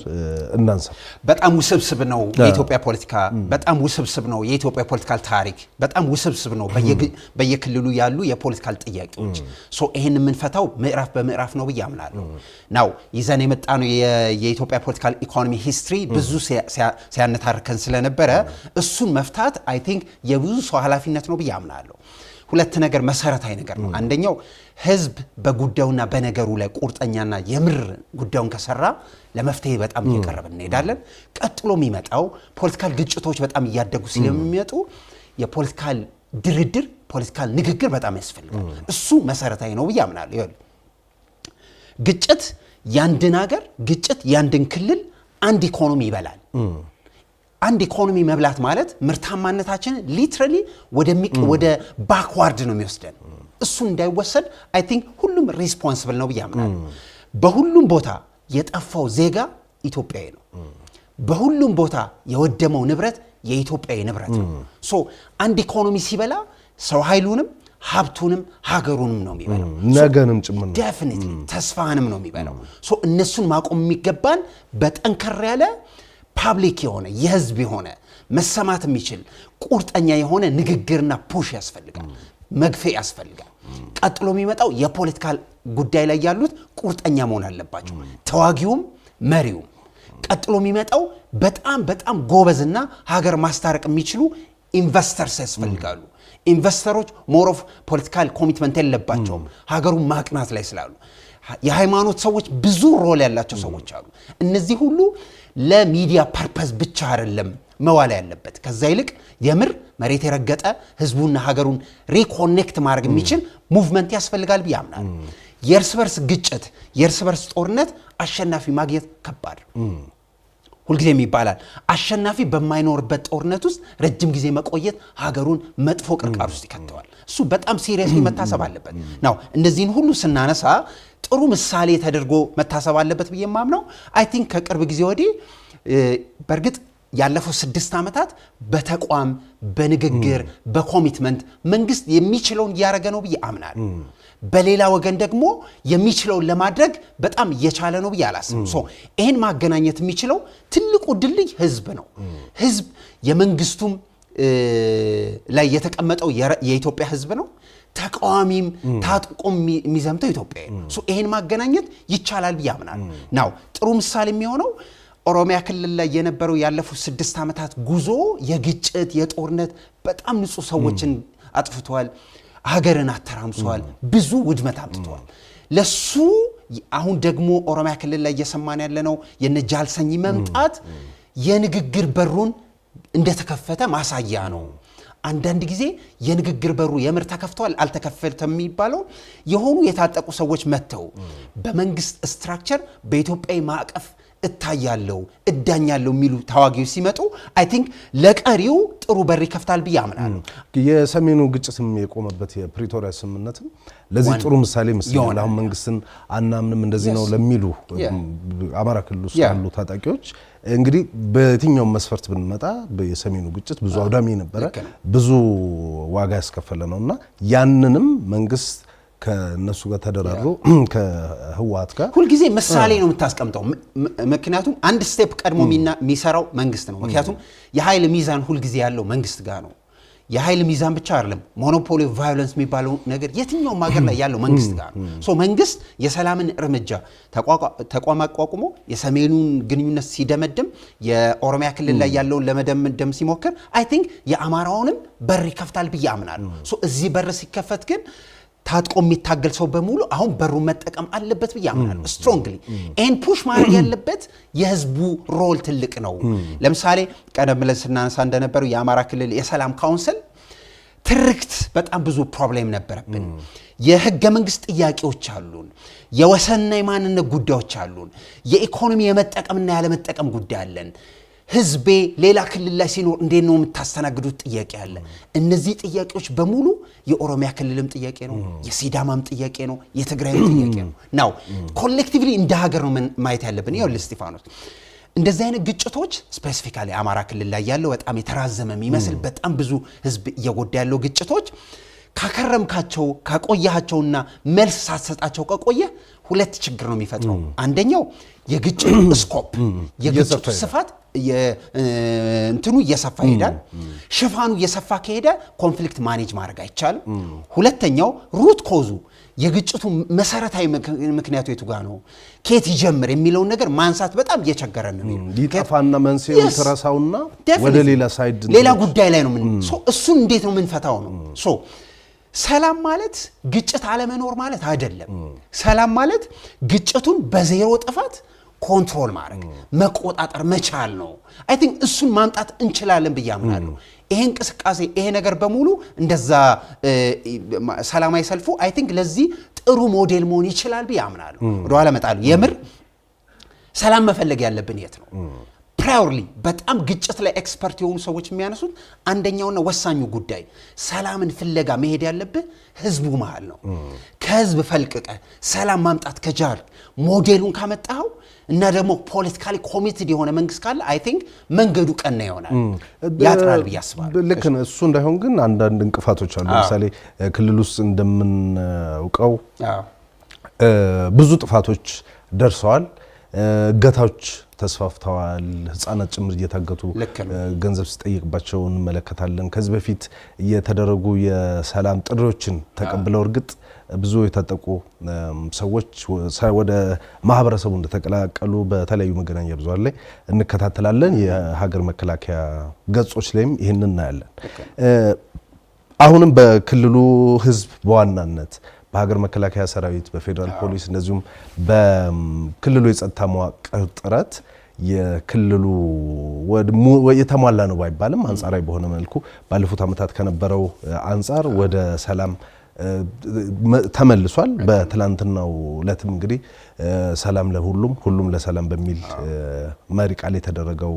እናንሳ በጣም ውስብስብ ነው የኢትዮጵያ ፖለቲካ በጣም ውስብስብ ነው የኢትዮጵያ ፖለቲካል ታሪክ በጣም ውስብስብ ነው በየክልሉ ያሉ የፖለቲካል ጥያቄዎች ሶ ይሄን የምንፈታው ምዕራፍ በምዕራፍ ነው ብያምናለሁ ናው ይዘን የመጣ ነው የኢትዮጵያ ፖለቲካል ኢኮኖሚ ሂስትሪ ብዙ ሲያነታርከን ስለነበረ እሱን መፍታት አይ ቲንክ የብዙ ሰው ኃላፊነት ነው ብያምናለሁ ሁለት ነገር መሰረታዊ ነገር ነው አንደኛው ህዝብ በጉዳዩና በነገሩ ላይ ቁርጠኛና የምር ጉዳዩን ከሰራ ለመፍትሄ በጣም እየቀረበ እንሄዳለን ቀጥሎ የሚመጣው ፖለቲካል ግጭቶች በጣም እያደጉ ስለሚመጡ የፖለቲካል ድርድር ፖለቲካል ንግግር በጣም ያስፈልጋል እሱ መሰረታዊ ነው ብያምናለሁ ግጭት ያንድን ሀገር ግጭት ያንድን ክልል አንድ ኢኮኖሚ ይበላል አንድ ኢኮኖሚ መብላት ማለት ምርታማነታችን ሊትራሊ ወደ ባክዋርድ ነው የሚወስደን እሱ እንዳይወሰድ አይ ቲንክ ሁሉም ሪስፖንሲብል ነው ብያምናል በሁሉም ቦታ የጠፋው ዜጋ ኢትዮጵያዊ ነው በሁሉም ቦታ የወደመው ንብረት የኢትዮጵያዊ ንብረት ነው ሶ አንድ ኢኮኖሚ ሲበላ ሰው ኃይሉንም ሀብቱንም ሀገሩንም ነው የሚበላው ነገንም ጭምር ዴፊኒትሊ ተስፋንም ነው የሚበላው ሶ እነሱን ማቆም የሚገባን በጠንከር ያለ ፓብሊክ የሆነ የህዝብ የሆነ መሰማት የሚችል ቁርጠኛ የሆነ ንግግርና ፑሽ ያስፈልጋል መግፈይ ያስፈልጋል ቀጥሎ የሚመጣው የፖለቲካል ጉዳይ ላይ ያሉት ቁርጠኛ መሆን አለባቸው ተዋጊውም መሪውም ቀጥሎ የሚመጣው በጣም ጎበዝና ሀገር ማስታረቅ የሚችሉ ኢንቨስተርስ ያስፈልጋሉ ኢንቨስተሮች ሞር ኦፍ ፖለቲካል ኮሚትመንት የለባቸውም ሀገሩን ማቅናት ላይ ስላሉ የሃይማኖት ሰዎች ብዙ ሮል ያላቸው ሰዎች አሉ እነዚህ ሁሉ ለሚዲያ ፐርፐዝ ብቻ አይደለም መዋል ያለበት ከዛ ይልቅ የምር መሬት የረገጠ ህዝቡና ሀገሩን ሪኮኔክት ማድረግ የሚችል ሙቭመንት ያስፈልጋል ብያምናል የእርስ በርስ ግጭት የእርስ በርስ ጦርነት አሸናፊ ማግኘት ከባድ ሁልጊዜም ይባላል አሸናፊ በማይኖርበት ጦርነት ውስጥ ረጅም ጊዜ መቆየት ሀገሩን መጥፎ ቅርቃር ውስጥ ይከተዋል እሱ በጣም ሲሪየስሊ መታሰብ አለበት ነው እነዚህን ሁሉ ስናነሳ ጥሩ ምሳሌ ተደርጎ መታሰብ አለበት ብየማምነው አይ ቲንክ ከቅርብ ጊዜ ወዲህ በርግጥ ያለፈው 6 ዓመታት በተቋም በንግግር በኮሚትመንት መንግስት የሚችለውን ያረገ ነው ብያምናል በሌላ ወገን ደግሞ የሚችለውን ለማድረግ በጣም እየቻለ ነው ብያላስም ሶ ይሄን ማገናኘት የሚችለው ትልቁ ድልድይ ህዝብ ነው ህዝብ የመንግስቱም ላይ የተቀመጠው የኢትዮጵያ ህዝብ ነው ተቃዋሚም ታጥቆም የሚዘምተው ኢትዮጵያ ነው ሶ ይሄን ማገናኘት ይቻላል ብያምናል ናው ጥሩ ምሳሌ የሚሆነው ኦሮሚያ ክልል ላይ የነበረው ያለፉት 6 ዓመታት ጉዞ የግጭት የጦርነት በጣም ንጹህ ሰዎችን አጥፍቷል ሀገርን አተራምሷል ብዙ ውድመት አምጥቷል ለሱ አሁን ደግሞ ኦሮሚያ ክልል ላይ እየሰማን ያለነው የነጃልሰኝ መምጣት የንግግር በሩን እንደተከፈተ ማሳያ ነው አንዳንድ ጊዜ የንግግር በሩ የምር ተከፍቷል አልተከፈተም የሚባለው የሆኑ የታጠቁ ሰዎች መተው በመንግስት ስትራክቸር በኢትዮጵያዊ ማዕቀፍ እታያለው እዳኛለው የሚሉ ታዋጊዎች ሲመጡ አይ ቲንክ ለቀሪው ጥሩ በር ይከፍታል ብያምናለሁ የሰሜኑ ግጭትም የቆመበት የፕሪቶሪያ ስምምነትም ለዚህ ጥሩ ምሳሌ መስለኛል አሁን መንግስትን አናምንም እንደዚህ ነው ለሚሉ አማራ ክልል ውስጥ ያሉ ታጣቂዎች እንግዲህ በየትኛው መስፈርት ብንመጣ በሰሜኑ ግጭት ብዙ አውዳሚ ነበር ብዙ ዋጋ ያስከፈለ ነውና ያንንም መንግስት ከነሱ ጋር ተደራድሮ ከህዋት ጋር ሁሉ ጊዜ ምሳሌ ነው የምታስቀምጠው ምክንያቱም አንድ ስቴፕ ቀድሞ የሚሰራው መንግስት ነው ምክንያቱም የኃይል ሚዛን ሁሉ ጊዜ ያለው መንግስት ጋር ነው የኃይል ሚዛን ብቻ አይደለም ሞኖፖሊ ቫዮለንስ የሚባለው ነገር የትኛውም ሀገር ላይ ያለው መንግስት ጋር ሶ መንግስት የሰላምን እርምጃ ተቋም አቋቁሞ የሰሜኑን ግንኙነት ሲደመድም የኦሮሚያ ክልል ላይ ያለውን ለመደምደም ሲሞክር አይ ቲንክ የአማራውንም በር ይከፍታል ብያምናለሁ ሶ እዚህ በር ሲከፈት ግን ታጥቆ የሚታገል ሰው በሙሉ አሁን በሩ መጠቀም አለበት ብያምናለሁ ስትሮንግሊ ኤን ፑሽ ማድረግ ያለበት የህዝቡ ሮል ትልቅ ነው ለምሳሌ ቀደም ብለን ስናነሳ እንደነበረው የአማራ ክልል የሰላም ካውንስል ትርክት በጣም ብዙ ፕሮብሌም ነበረብን የህገ መንግስት ጥያቄዎች አሉን የወሰንና የማንነት ጉዳዮች አሉን የኢኮኖሚ የመጠቀምና ያለመጠቀም ጉዳይ አለን ህዝቤ ሌላ ክልል ላይ ሲኖር እንዴት ነው የምታስተናግዱት ጥያቄ አለ እነዚህ ጥያቄዎች በሙሉ የኦሮሚያ ክልልም ጥያቄ ነው የሲዳማም ጥያቄ ነው የትግራይም ጥያቄ ነው ናው ኮሌክቲቭሊ እንደ ሀገር ነው ማየት ያለብን ይኸው ለስቲፋኖስ እንደዚህ አይነት ግጭቶች ስፔሲፊካሊ አማራ ክልል ላይ ያለው በጣም የተራዘመ የሚመስል በጣም ብዙ ህዝብ እየጎዳ ያለው ግጭቶች ካከረምካቸው ካቆያቸውና መልስ ሳትሰጣቸው ከቆየ ሁለት ችግር ነው የሚፈጥረው አንደኛው የግጭቱ ስኮፕ የግጭቱ ስፋት እንትኑ እየሰፋ ይሄዳል ሽፋኑ እየሰፋ ከሄደ ኮንፍሊክት ማኔጅ ማድረግ አይቻልም ሁለተኛው ሩት ኮዙ የግጭቱ መሰረታዊ ምክንያቱ የቱ ጋር ነው ከየት ይጀምር የሚለው ነገር ማንሳት በጣም እየቸገረን ነው ይጣፋና መንስኤው ተራሳውና ወደ ሌላ ሳይድ ሌላ ጉዳይ ላይ ነው ሶ እሱን እንዴት ነው ምንፈታው ነው ሶ ሰላም ማለት ግጭት አለመኖር ማለት አይደለም ሰላም ማለት ግጭቱን በዜሮ ጥፋት ኮንትሮል ማድረግ መቆጣጠር መቻል ነው አይ ቲንክ እሱን ማምጣት እንችላለን ብያምናለሁ ይሄ እንቅስቃሴ ይሄ ነገር በሙሉ እንደዛ ሰላማዊ ሰልፉ አይ ቲንክ ለዚህ ጥሩ ሞዴል መሆን ይችላል ብያምናለሁ ወደኋላ መጣሉ የምር ሰላም መፈለግ ያለብን የት ነው ፕራዮርሊ በጣም ግጭት ላይ ኤክስፐርት የሆኑ ሰዎች የሚያነሱት አንደኛውና ወሳኙ ጉዳይ ሰላምን ፍለጋ መሄድ ያለብህ ህዝቡ መሃል ነው ከህዝብ ፈልቀቀ ሰላም ማምጣት ከጃር ሞዴሉን ካመጣው እና ደግሞ ፖለቲካሊ ኮሚትድ የሆነ መንግስት ካለ አይ ቲንክ መንገዱ ቀና ይሆናል ያጥራል በያስባል ልክ ነው እሱ እንዳይሆን ግን አንዳንድ እንቅፋቶች አሉ ለምሳሌ ክልል ውስጥ እንደምንውቀው ብዙ ጥፋቶች ደርሰዋል እገታዎች ተስፋፍተዋል ህፃናት ጭምር እየታገቱ ገንዘብ ሲጠይቅባቸው እንመለከታለን ከዚህ በፊት እየተደረጉ የሰላም ጥሪዎችን ተቀብለው እርግጥ ብዙ የታጠቁ ሰዎች ወደ ማህበረሰቡ እንደተቀላቀሉ በተለያዩ መገናኛ ብዙሃን ላይ እንከታተላለን የሀገር መከላከያ ገጾች ላይም ይሄንን እናያለን አሁንም በክልሉ ህዝብ በዋናነት በሀገር መከላከያ ሰራዊት በፌደራል ፖሊስ እንደዚሁም በክልሉ የጸጥታ መዋቅር ጥረት የክልሉ የተሟላ ነው ባይባልም አንጻራዊ በሆነ መልኩ ባለፉት አመታት ከነበረው አንጻር ወደ ሰላም ተመልሷል በትላንትናው ዕለትም እንግዲህ ሰላም ለሁሉም ሁሉም ለሰላም በሚል መሪ ቃል የተደረገው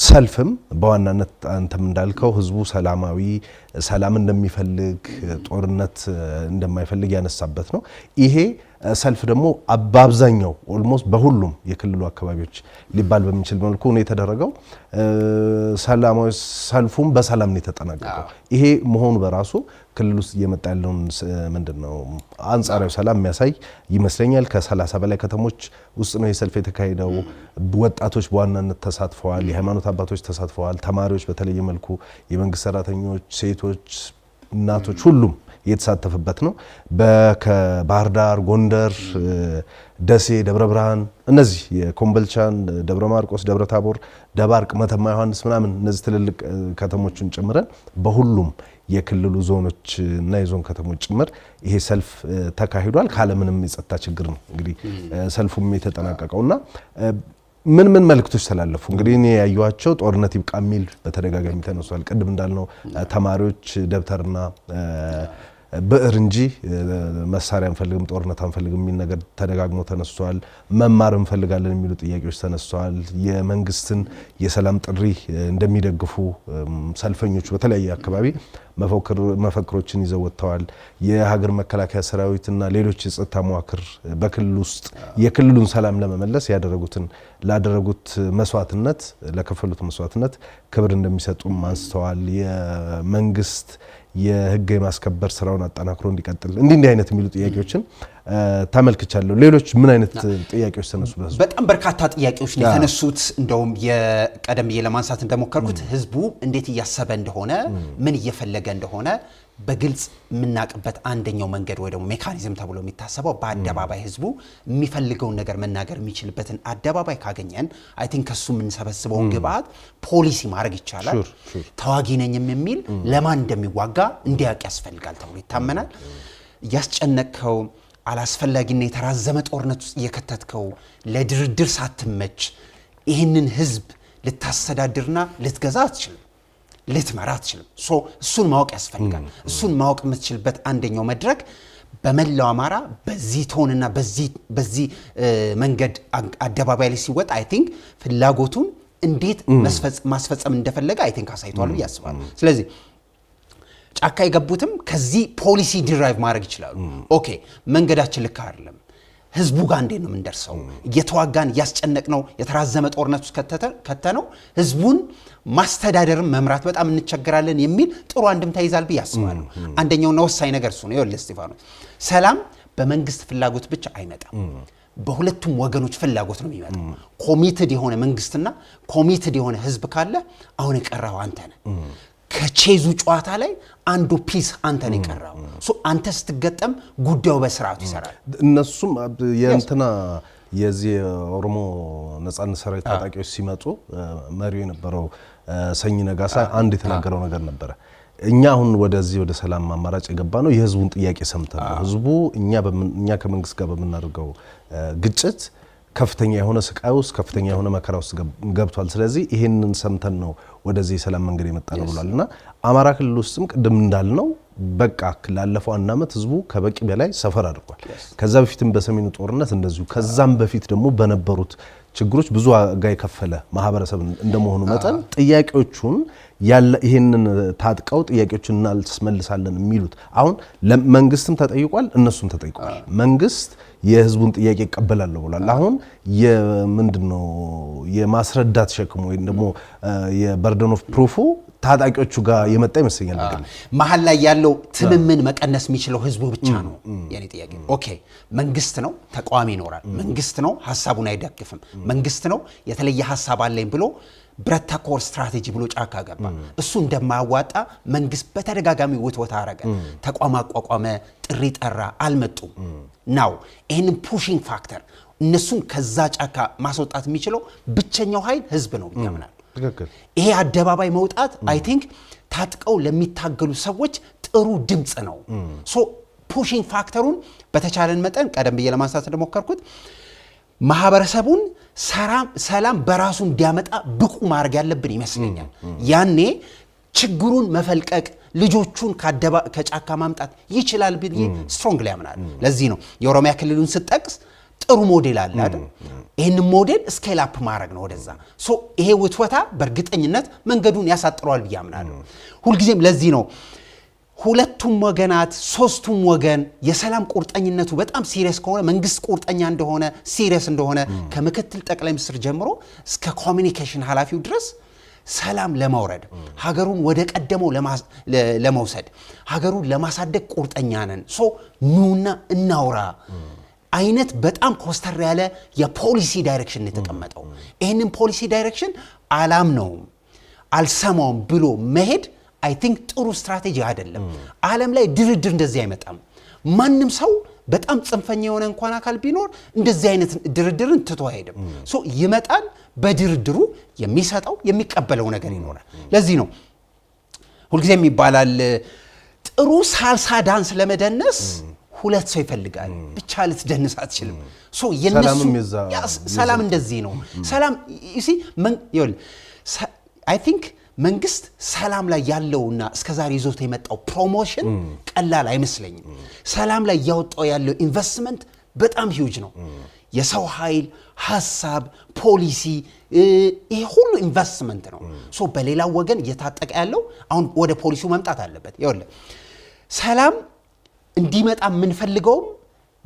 ሰልፍም በዋናነት አንተም እንዳልከው ህዝቡ ሰላም እንደሚፈልግ ጦርነት እንደማይፈልግ ያነሳበት ነው ይሄ ሰልፍ ደግሞ በአብዛኛው ኦልሞስት በሁሉም የክልሉ አካባቢዎች ሊባል በሚችል መልኩ ነው የተደረገው ሰላማዊ ሰልፉም በሰላም ነው የተጠናቀቀው ይሄ መሆኑ በራሱ ክልሉ ውስጥ እየመጣ ያለውን ምንድነው አንጻራዊ ሰላም የሚያሳይ ይመስለኛል ከ30 በላይ ከተሞች ውስጥ ነው የሰልፍ የተካሄደው ወጣቶች በዋናነት ተሳትፈዋል የሃይማኖት አባቶች ተሳትፈዋል ተማሪዎች በተለየ መልኩ የመንግስት ሰራተኞች ሴቶች እናቶች ሁሉም የተሳተፈበት ነው በባህር ዳር ጎንደር ደሴ ደብረ ብርሃን እነዚህ የኮምቦልቻን ደብረ ማርቆስ ደብረ ታቦር ደባርቅ መተማ ዮሐንስ ምናምን እነዚህ ትልልቅ ከተሞችን ጨምረን በሁሉም የክልሉ ዞኖች እና የዞን ከተሞች ጭምር ይሄ ሰልፍ ተካሂዷል ካለምንም የጸጥታ ችግር ነው እንግዲህ ሰልፉም የተጠናቀቀውና ምን መልክቶች ተላለፉ እንግዲህ እኔ ያዩዋቸው ጦርነት ይብቃ ሚል በተደጋጋሚ ተነስቷል ቅድም እንዳልነው ተማሪዎች ደብተርና ብዕር እንጂ መሳሪያ አንፈልግም ጦርነት አንፈልግም የሚል ነገር ተደጋግሞ ተነስቷል መማር እንፈልጋለን የሚሉ ጥያቄዎች ተነስተዋል የመንግስትን የሰላም ጥሪ እንደሚደግፉ ሰልፈኞቹ በተለያየ አካባቢ መፈክሮችን ይዘው ወጥተዋል የሀገር መከላከያ ሰራዊትና ሌሎች የጸጥታ መዋቅር በክልሉ ውስጥ የክልሉን ሰላም ለመመለስ ላደረጉት መስዋዕትነት ለከፈሉት መስዋዕትነት ክብር እንደሚሰጡም አንስተዋል የመንግስት የህግ የማስከበር ስራውን አጠናክሮ እንዲቀጥል እንዲህ አይነት የሚሉ ጥያቄዎችን ተመልክቻለሁ ሌሎች ምን አይነት ጥያቄዎች ተነሱ በጣም በርካታ ጥያቄዎች ነው የተነሱት እንደውም የቀደም ለማንሳት እንደሞከርኩት ህዝቡ እንዴት እያሰበ እንደሆነ ምን እየፈለገ እንደሆነ በግልጽ ምናቅበት አንደኛው መንገድ ወይ ደግሞ ሜካኒዝም ተብሎ የሚታሰበው በአደባባይ ህዝቡ የሚፈልገውን ነገር መናገር የሚችልበትን አደባባይ ካገኘን አይ ቲንክ ከሱ ምን ሰበስበው ግብአት ፖሊሲ ማድረግ ይቻላል ተዋጊ ነኝም የሚል ለማን እንደሚዋጋ እንዲያውቅ ያስፈልጋል ተብሎ ይታመናል ያስጨነቀው አላስፈላጊና የተራዘመ ጦርነት ውስጥ እየከተትከው ለድርድር ሳትመች ይህንን ህዝብ ልታስተዳድርና ልትገዛ አትችልም ልትመራ አትችልም እሱን ማወቅ ያስፈልጋል እሱን ማወቅ የምትችልበት አንደኛው መድረክ በመላው አማራ በዚህ ቶንና በዚህ መንገድ አደባባይ ላይ ሲወጣ አይ ቲንክ ፍላጎቱን እንዴት ማስፈጸም እንደፈለገ አይ ቲንክ አሳይቷል ያስባሉ ስለዚህ ጫካ የገቡትም ከዚህ ፖሊሲ ዲራይቭ ማድረግ ይችላሉ ኦኬ መንገዳችን ልክ አይደለም ህዝቡ ጋር እንዴት ነው የምንደርሰው እየተዋጋን ያስጨነቅነው የተራዘመ ጦርነት ውስጥ ከተነው ህዝቡን ማስተዳደርም መምራት በጣም እንቸገራለን የሚል ጥሩ አንድምታ ይዛል በያስባሉ አንደኛውና ወሳኝ ነገር እሱ ነው ይወል ስቲፋኖስ ሰላም በመንግስት ፍላጎት ብቻ አይመጣም በሁለቱም ወገኖች ፍላጎት ነው የሚመጣው ኮሚትድ የሆነ መንግስትና ኮሚትድ የሆነ ህዝብ ካለ አሁን የቀረው አንተ ነህ ከቼዙ ጨዋታ ላይ አንዱ ፒስ አንተ ነው የቀረው አንተ ስትገጠም ጉዳዩ በስርዓቱ ይሰራል እነሱም የእንትና የዚህ ኦሮሞ ነጻነት ሰራዊት ታጣቂዎች ሲመጡ መሪው የነበረው ሰኝ ነጋሳ አንድ የተናገረው ነገር ነበር እኛ አሁን ወደዚህ ወደ ሰላም አማራጭ የገባ ነው የህዝቡን ጥያቄ ሰምተን ነው ህዝቡ እኛ ከመንግስት ጋር በመናደርገው ግጭት ከፍተኛ የሆነ ስቃይ ውስጥ ከፍተኛ የሆነ መከራ ውስጥ ገብቷል ስለዚህ ይሄንን ሰምተን ነው ወደዚህ ሰላም መንገድ የመጣ ነው ብሏልና አማራ ክልል ውስጥም ቅድም እንዳልነው በቃ ላለፈው አንድ አመት ህዝቡ ከበቂ በላይ ሰፈር አድርጓል። ከዛ በፊትም በሰሜኑ ጦርነት እንደዚሁ ከዛም በፊት ደግሞ በነበሩት ችግሮች ብዙ ዋጋ የከፈለ ማህበረሰብ እንደመሆኑ መጠን ጥያቄዎቹን ይሄንን ታጥቀው ጥያቄዎችን እናልስመልሳለን የሚሉት አሁን መንግስትም ተጠይቋል፣ እነሱም ተጠይቋል። መንግስት የህዝቡን ጥያቄ ይቀበላል ብሏል። አሁን የምንድነው የማስረዳት ሸክሙ ወይ ደግሞ የበርደን ኦፍ ፕሩፉ ታጣቂዎቹ ጋር የመጣ ይመስለኛል። ነገር መሀል ላይ ያለው ትምምን መቀነስ የሚችለው ህዝቡ ብቻ ነው። የኔ ጥያቄ ኦኬ፣ መንግስት ነው ተቃዋሚ ይኖራል፣ መንግስት ነው ሐሳቡን አይደግፍም፣ መንግስት ነው የተለየ ሐሳብ አለኝ ብሎ ብረት ተኮር ስትራቴጂ ብሎ ጫካ ገባ። እሱ እንደማያዋጣ መንግስት በተደጋጋሚ ውትወታ አረገ፣ ተቋም አቋቋመ፣ ጥሪ ጠራ፣ አልመጡም። ናው ይሄንን ፑሺንግ ፋክተር እነሱን ከዛ ጫካ ማስወጣት የሚችለው ብቸኛው ኃይል ህዝብ ነው ያምናል። ይሄ አደባባይ መውጣት አይ ቲንክ ታጥቀው ለሚታገሉ ሰዎች ጥሩ ድምጽ ነው። ሶ ፑሺንግ ፋክተሩን በተቻለን መጠን ቀደም ብዬ ለማንሳት እንደሞከርኩት ማህበረሰቡን ሰላም በራሱ እንዲያመጣ ብቁ ማድረግ ያለብን ይመስለኛል። ያኔ ችግሩን መፈልቀቅ ልጆቹን ከጫካ ማምጣት ይችላል ብዬ ስትሮንግሊ ያምናል። ለዚህ ነው የኦሮሚያ ክልሉን ስጠቅስ ጥሩ ሞዴል አለ አይደል? ይሄን ሞዴል ስኬል አፕ ማድረግ ነው ወደዛ። ሶ ይሄ ውትወታ በእርግጠኝነት መንገዱን ያሳጥረዋል ብዬ አምናለሁ። ሁልጊዜም ለዚህ ነው ሁለቱም ወገናት ሶስቱም ወገን የሰላም ቁርጠኝነቱ በጣም ሲሪየስ ከሆነ መንግስት ቁርጠኛ እንደሆነ ሲሪየስ እንደሆነ ከምክትል ጠቅላይ ሚኒስትር ጀምሮ እስከ ኮሚኒኬሽን ኃላፊው ድረስ ሰላም ለማውረድ ሀገሩን ወደ ቀደመው ለመውሰድ ሀገሩን ለማሳደግ ቁርጠኛ ነን። ሶ ኑና እናውራ አይነት በጣም ኮስተር ያለ የፖሊሲ ዳይሬክሽን የተቀመጠው። ይሄንን ፖሊሲ ዳይሬክሽን አላምነውም አልሰማውም ብሎ መሄድ አይ ቲንክ ጥሩ ስትራቴጂ አይደለም። ዓለም ላይ ድርድር እንደዚህ አይመጣም። ማንም ሰው በጣም ጽንፈኛ የሆነ እንኳን አካል ቢኖር እንደዚህ አይነት ድርድርን ትቶ አይሄድም። ሶ ይመጣል፣ በድርድሩ የሚሰጠው የሚቀበለው ነገር ይኖራል። ለዚህ ነው ሁልጊዜም ይባላል ጥሩ ሳልሳ ዳንስ ለመደነስ ሁለት ሰው ይፈልጋል፣ ብቻ ልትደንስ አትችልም። ሶ የነሱ ሰላም እንደዚህ ነው። ሰላም አይ ቲንክ መንግስት ሰላም ላይ ያለውና እስከዛሬ ይዞት የመጣው ፕሮሞሽን ቀላል አይመስለኝም። ሰላም ላይ ያወጣው ያለው ኢንቨስትመንት በጣም ሂውጅ ነው። የሰው ኃይል፣ ሐሳብ፣ ፖሊሲ ይሄ ሁሉ ኢንቨስትመንት ነው። ሶ በሌላው ወገን እየታጠቀ ያለው አሁን ወደ ፖሊሲው መምጣት አለበት። ይኸውልህ ሰላም እንዲመጣ የምንፈልገውም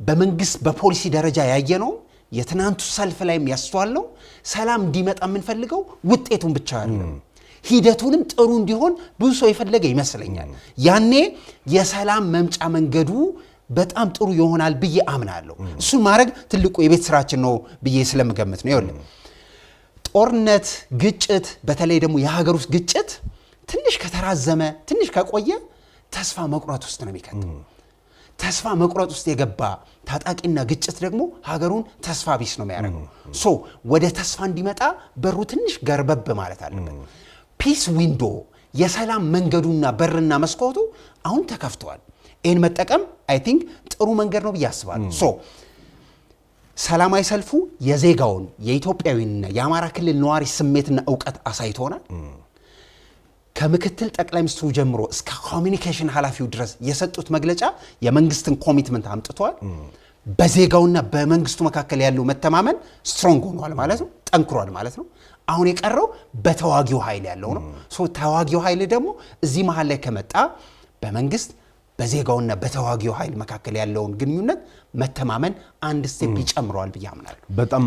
በመንግስት በፖሊሲ ደረጃ ያየነው የትናንቱ ሰልፍ ላይም ያስተዋልነው ሰላም እንዲመጣ የምንፈልገው ውጤቱን ብቻ አይደለም፣ ሂደቱንም ጥሩ እንዲሆን ብዙ ሰው የፈለገ ይመስለኛል። ያኔ የሰላም መምጫ መንገዱ በጣም ጥሩ ይሆናል ብዬ አምናለሁ። እሱን ማድረግ ትልቁ የቤት ስራችን ነው ብዬ ስለምገምት ነው። ይኸውልህ ጦርነት፣ ግጭት፣ በተለይ ደግሞ የሀገር ውስጥ ግጭት ትንሽ ከተራዘመ ትንሽ ከቆየ ተስፋ መቁረጥ ውስጥ ነው የሚከተው። ተስፋ መቁረጥ ውስጥ የገባ ታጣቂና ግጭት ደግሞ ሀገሩን ተስፋ ቢስ ነው የሚያደርገው። ሶ ወደ ተስፋ እንዲመጣ በሩ ትንሽ ገርበብ ማለት አለበት። ፒስ ዊንዶ የሰላም መንገዱና በርና መስኮቱ አሁን ተከፍተዋል። ይህን መጠቀም አይ ቲንክ ጥሩ መንገድ ነው ብዬ አስባለሁ። ሶ ሰላማዊ ሰልፉ የዜጋውን የኢትዮጵያዊና የአማራ ክልል ነዋሪ ስሜትና እውቀት አሳይቶናል። ከምክትል ጠቅላይ ሚኒስትሩ ጀምሮ እስከ ኮሚኒኬሽን ኃላፊው ድረስ የሰጡት መግለጫ የመንግስትን ኮሚትመንት አምጥቷል። በዜጋውና በመንግስቱ መካከል ያለው መተማመን ስትሮንግ ሆኗል ማለት ነው፣ ጠንክሯል ማለት ነው። አሁን የቀረው በተዋጊው ኃይል ያለው ነው። ሶ ተዋጊው ኃይል ደግሞ እዚህ መሃል ላይ ከመጣ በመንግስት በዜጋውና በተዋጊው ኃይል መካከል ያለውን ግንኙነት መተማመን አንድ ስቴፕ ይጨምረዋል ብዬ አምናለሁ። በጣም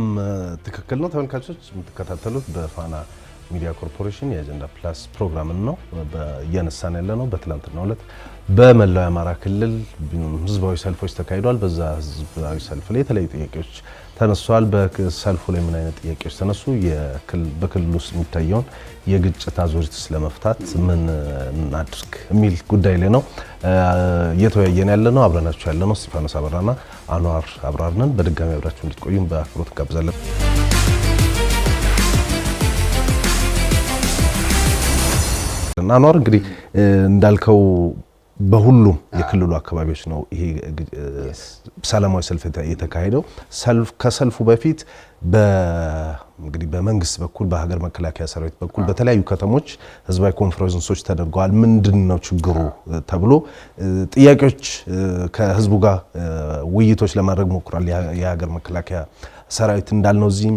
ትክክል ነው። ተመልካቾች የምትከታተሉት በፋና ሚዲያ ኮርፖሬሽን የአጀንዳ ፕላስ ፕሮግራምን ነው እያነሳን ያለ ነው። በትላንትናው ዕለት በመላው የአማራ ክልል ህዝባዊ ሰልፎች ተካሂዷል። በዛ ህዝባዊ ሰልፍ ላይ የተለያዩ ጥያቄዎች ተነስተዋል። በሰልፉ ላይ ምን አይነት ጥያቄዎች ተነሱ? በክልሉ ውስጥ የሚታየውን የግጭት አዙሪት ለመፍታት ምን እናድርግ የሚል ጉዳይ ላይ ነው እየተወያየን ያለ ነው። አብረናችሁ ያለ ነው እስጢፋኖስ አበራና አንዋር አብራርነን። በድጋሚ አብራችሁ እንድትቆዩም በአክብሮት እንጋብዛለን። አንዋር እንግዲህ እንዳልከው በሁሉም የክልሉ አካባቢዎች ነው ይሄ ሰላማዊ ሰልፍ የተካሄደው። ከሰልፉ በፊት እንግዲህ በመንግስት በኩል በሀገር መከላከያ ሰራዊት በኩል በተለያዩ ከተሞች ህዝባዊ ኮንፈረንሶች ተደርገዋል። ምንድነው ችግሩ ተብሎ ጥያቄዎች ከህዝቡ ጋር ውይይቶች ለማድረግ ሞክሯል የሀገር መከላከያ ሰራዊት እንዳልነው። እዚህም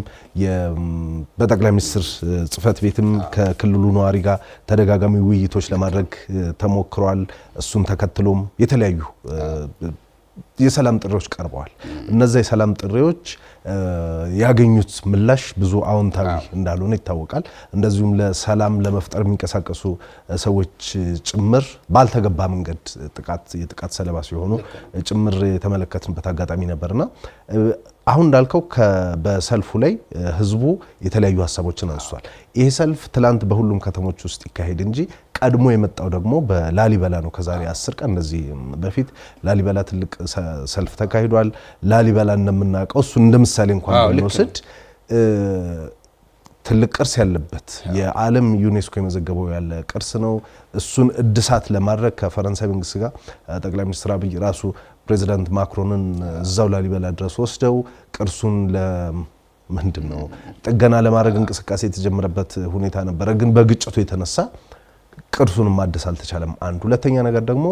በጠቅላይ ሚኒስትር ጽህፈት ቤትም ከክልሉ ነዋሪ ጋር ተደጋጋሚ ውይይቶች ለማድረግ ተሞክሯል። እሱን ተከትሎም የተለያዩ የሰላም ጥሪዎች ቀርበዋል። እነዛ የሰላም ጥሪዎች ያገኙት ምላሽ ብዙ አዎንታዊ እንዳልሆነ ይታወቃል። እንደዚሁም ለሰላም ለመፍጠር የሚንቀሳቀሱ ሰዎች ጭምር ባልተገባ መንገድ የጥቃት ሰለባ ሲሆኑ ጭምር የተመለከትንበት አጋጣሚ ነበርና አሁን እንዳልከው በሰልፉ ላይ ህዝቡ የተለያዩ ሀሳቦችን አንስቷል። ይሄ ሰልፍ ትላንት በሁሉም ከተሞች ውስጥ ይካሄድ እንጂ ቀድሞ የመጣው ደግሞ በላሊበላ ነው። ከዛሬ 10 ቀን እንደዚህ በፊት ላሊበላ ትልቅ ሰልፍ ተካሂዷል። ላሊበላ እንደምናውቀው እሱ እንደ ምሳሌ እንኳን ብንወስድ ትልቅ ቅርስ ያለበት የዓለም ዩኔስኮ የመዘገበው ያለ ቅርስ ነው። እሱን እድሳት ለማድረግ ከፈረንሳይ መንግስት ጋር ጠቅላይ ሚኒስትር አብይ ራሱ ፕሬዚዳንት ማክሮንን እዛው ላሊበላ ድረስ ወስደው ቅርሱን ምንድነው ጥገና ለማድረግ እንቅስቃሴ የተጀመረበት ሁኔታ ነበረ። ግን በግጭቱ የተነሳ ቅርሱን ማደስ አልተቻለም። አንድ ሁለተኛ ነገር ደግሞ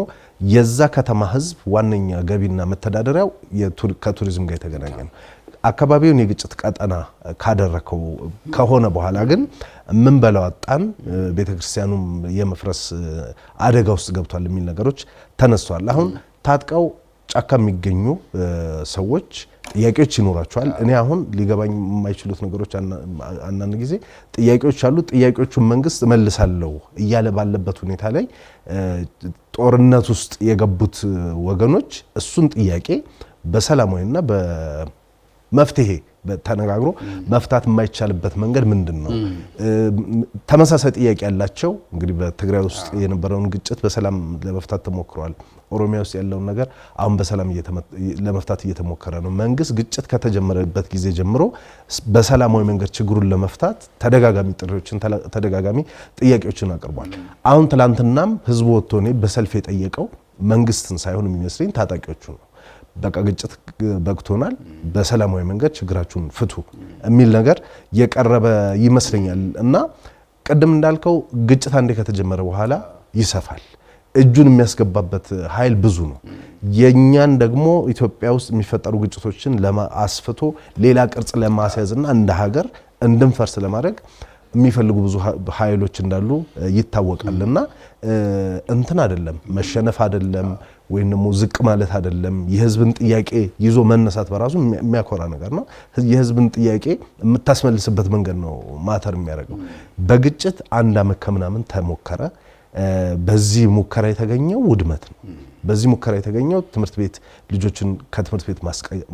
የዛ ከተማ ህዝብ ዋነኛ ገቢና መተዳደሪያው ከቱሪዝም ጋር የተገናኘ ነው። አካባቢውን የግጭት ቀጠና ካደረከው ከሆነ በኋላ ግን ምን በለው አጣን፣ ቤተክርስቲያኑም የመፍረስ አደጋ ውስጥ ገብቷል የሚል ነገሮች ተነስተዋል። አሁን ታጥቀው ጫካ የሚገኙ ሰዎች ጥያቄዎች ይኖራቸዋል። እኔ አሁን ሊገባኝ የማይችሉት ነገሮች አንዳንድ ጊዜ ጥያቄዎች አሉ። ጥያቄዎቹን መንግስት መልሳለሁ እያለ ባለበት ሁኔታ ላይ ጦርነት ውስጥ የገቡት ወገኖች እሱን ጥያቄ በሰላማዊና በመፍትሄ ተነጋግሮ መፍታት የማይቻልበት መንገድ ምንድነው? ተመሳሳይ ጥያቄ ያላቸው እንግዲህ በትግራይ ውስጥ የነበረውን ግጭት በሰላም ለመፍታት ተሞክሯል። ኦሮሚያ ውስጥ ያለውን ነገር አሁን በሰላም ለመፍታት እየተሞከረ ነው። መንግስት ግጭት ከተጀመረበት ጊዜ ጀምሮ በሰላማዊ መንገድ ችግሩን ለመፍታት ተደጋጋሚ ጥሪዎችን ተደጋጋሚ ጥያቄዎችን አቅርቧል። አሁን ትላንትናም ህዝቡ ወጥቶ በሰልፍ የጠየቀው መንግስትን ሳይሆን የሚመስለኝ ታጣቂዎቹ ነው። በቃ ግጭት በቅቶናል፣ በሰላማዊ መንገድ ችግራችሁን ፍቱ የሚል ነገር የቀረበ ይመስለኛል። እና ቀደም እንዳልከው ግጭት አንዴ ከተጀመረ በኋላ ይሰፋል። እጁን የሚያስገባበት ኃይል ብዙ ነው። የኛን ደግሞ ኢትዮጵያ ውስጥ የሚፈጠሩ ግጭቶችን አስፍቶ ሌላ ቅርጽ ለማስያዝና እንደ ሀገር እንድንፈርስ ለማድረግ የሚፈልጉ ብዙ ኃይሎች እንዳሉ ይታወቃልና እንትን አይደለም፣ መሸነፍ አይደለም ወይም ደግሞ ዝቅ ማለት አይደለም። የህዝብን ጥያቄ ይዞ መነሳት በራሱ የሚያኮራ ነገር ነው። የህዝብን ጥያቄ የምታስመልስበት መንገድ ነው ማተር የሚያደርገው። በግጭት 1 ዓመት ከምናምን ተሞከረ። በዚህ ሙከራ የተገኘው ውድመት ነው። በዚህ ሙከራ የተገኘው ትምህርት ቤት ልጆችን ከትምህርት ቤት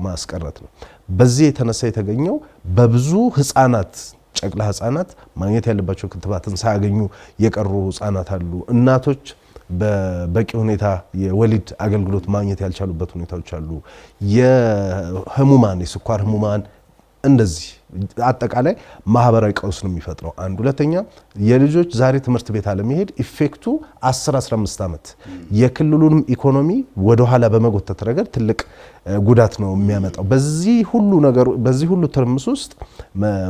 ማስቀረት ነው። በዚህ የተነሳ የተገኘው በብዙ ህፃናት ጨቅላ ህፃናት ማግኘት ያለባቸው ክትባትን ሳያገኙ የቀሩ ህፃናት አሉ። እናቶች በበቂ ሁኔታ የወሊድ አገልግሎት ማግኘት ያልቻሉበት ሁኔታዎች አሉ። የህሙማን የስኳር ህሙማን እንደዚህ አጠቃላይ ማህበራዊ ቀውስ ነው የሚፈጥረው። አንድ ሁለተኛ የልጆች ዛሬ ትምህርት ቤት አለመሄድ ኢፌክቱ 10-15 ዓመት የክልሉንም ኢኮኖሚ ወደ ኋላ በመጎተት ረገድ ትልቅ ጉዳት ነው የሚያመጣው። በዚህ ሁሉ ትርምስ ውስጥ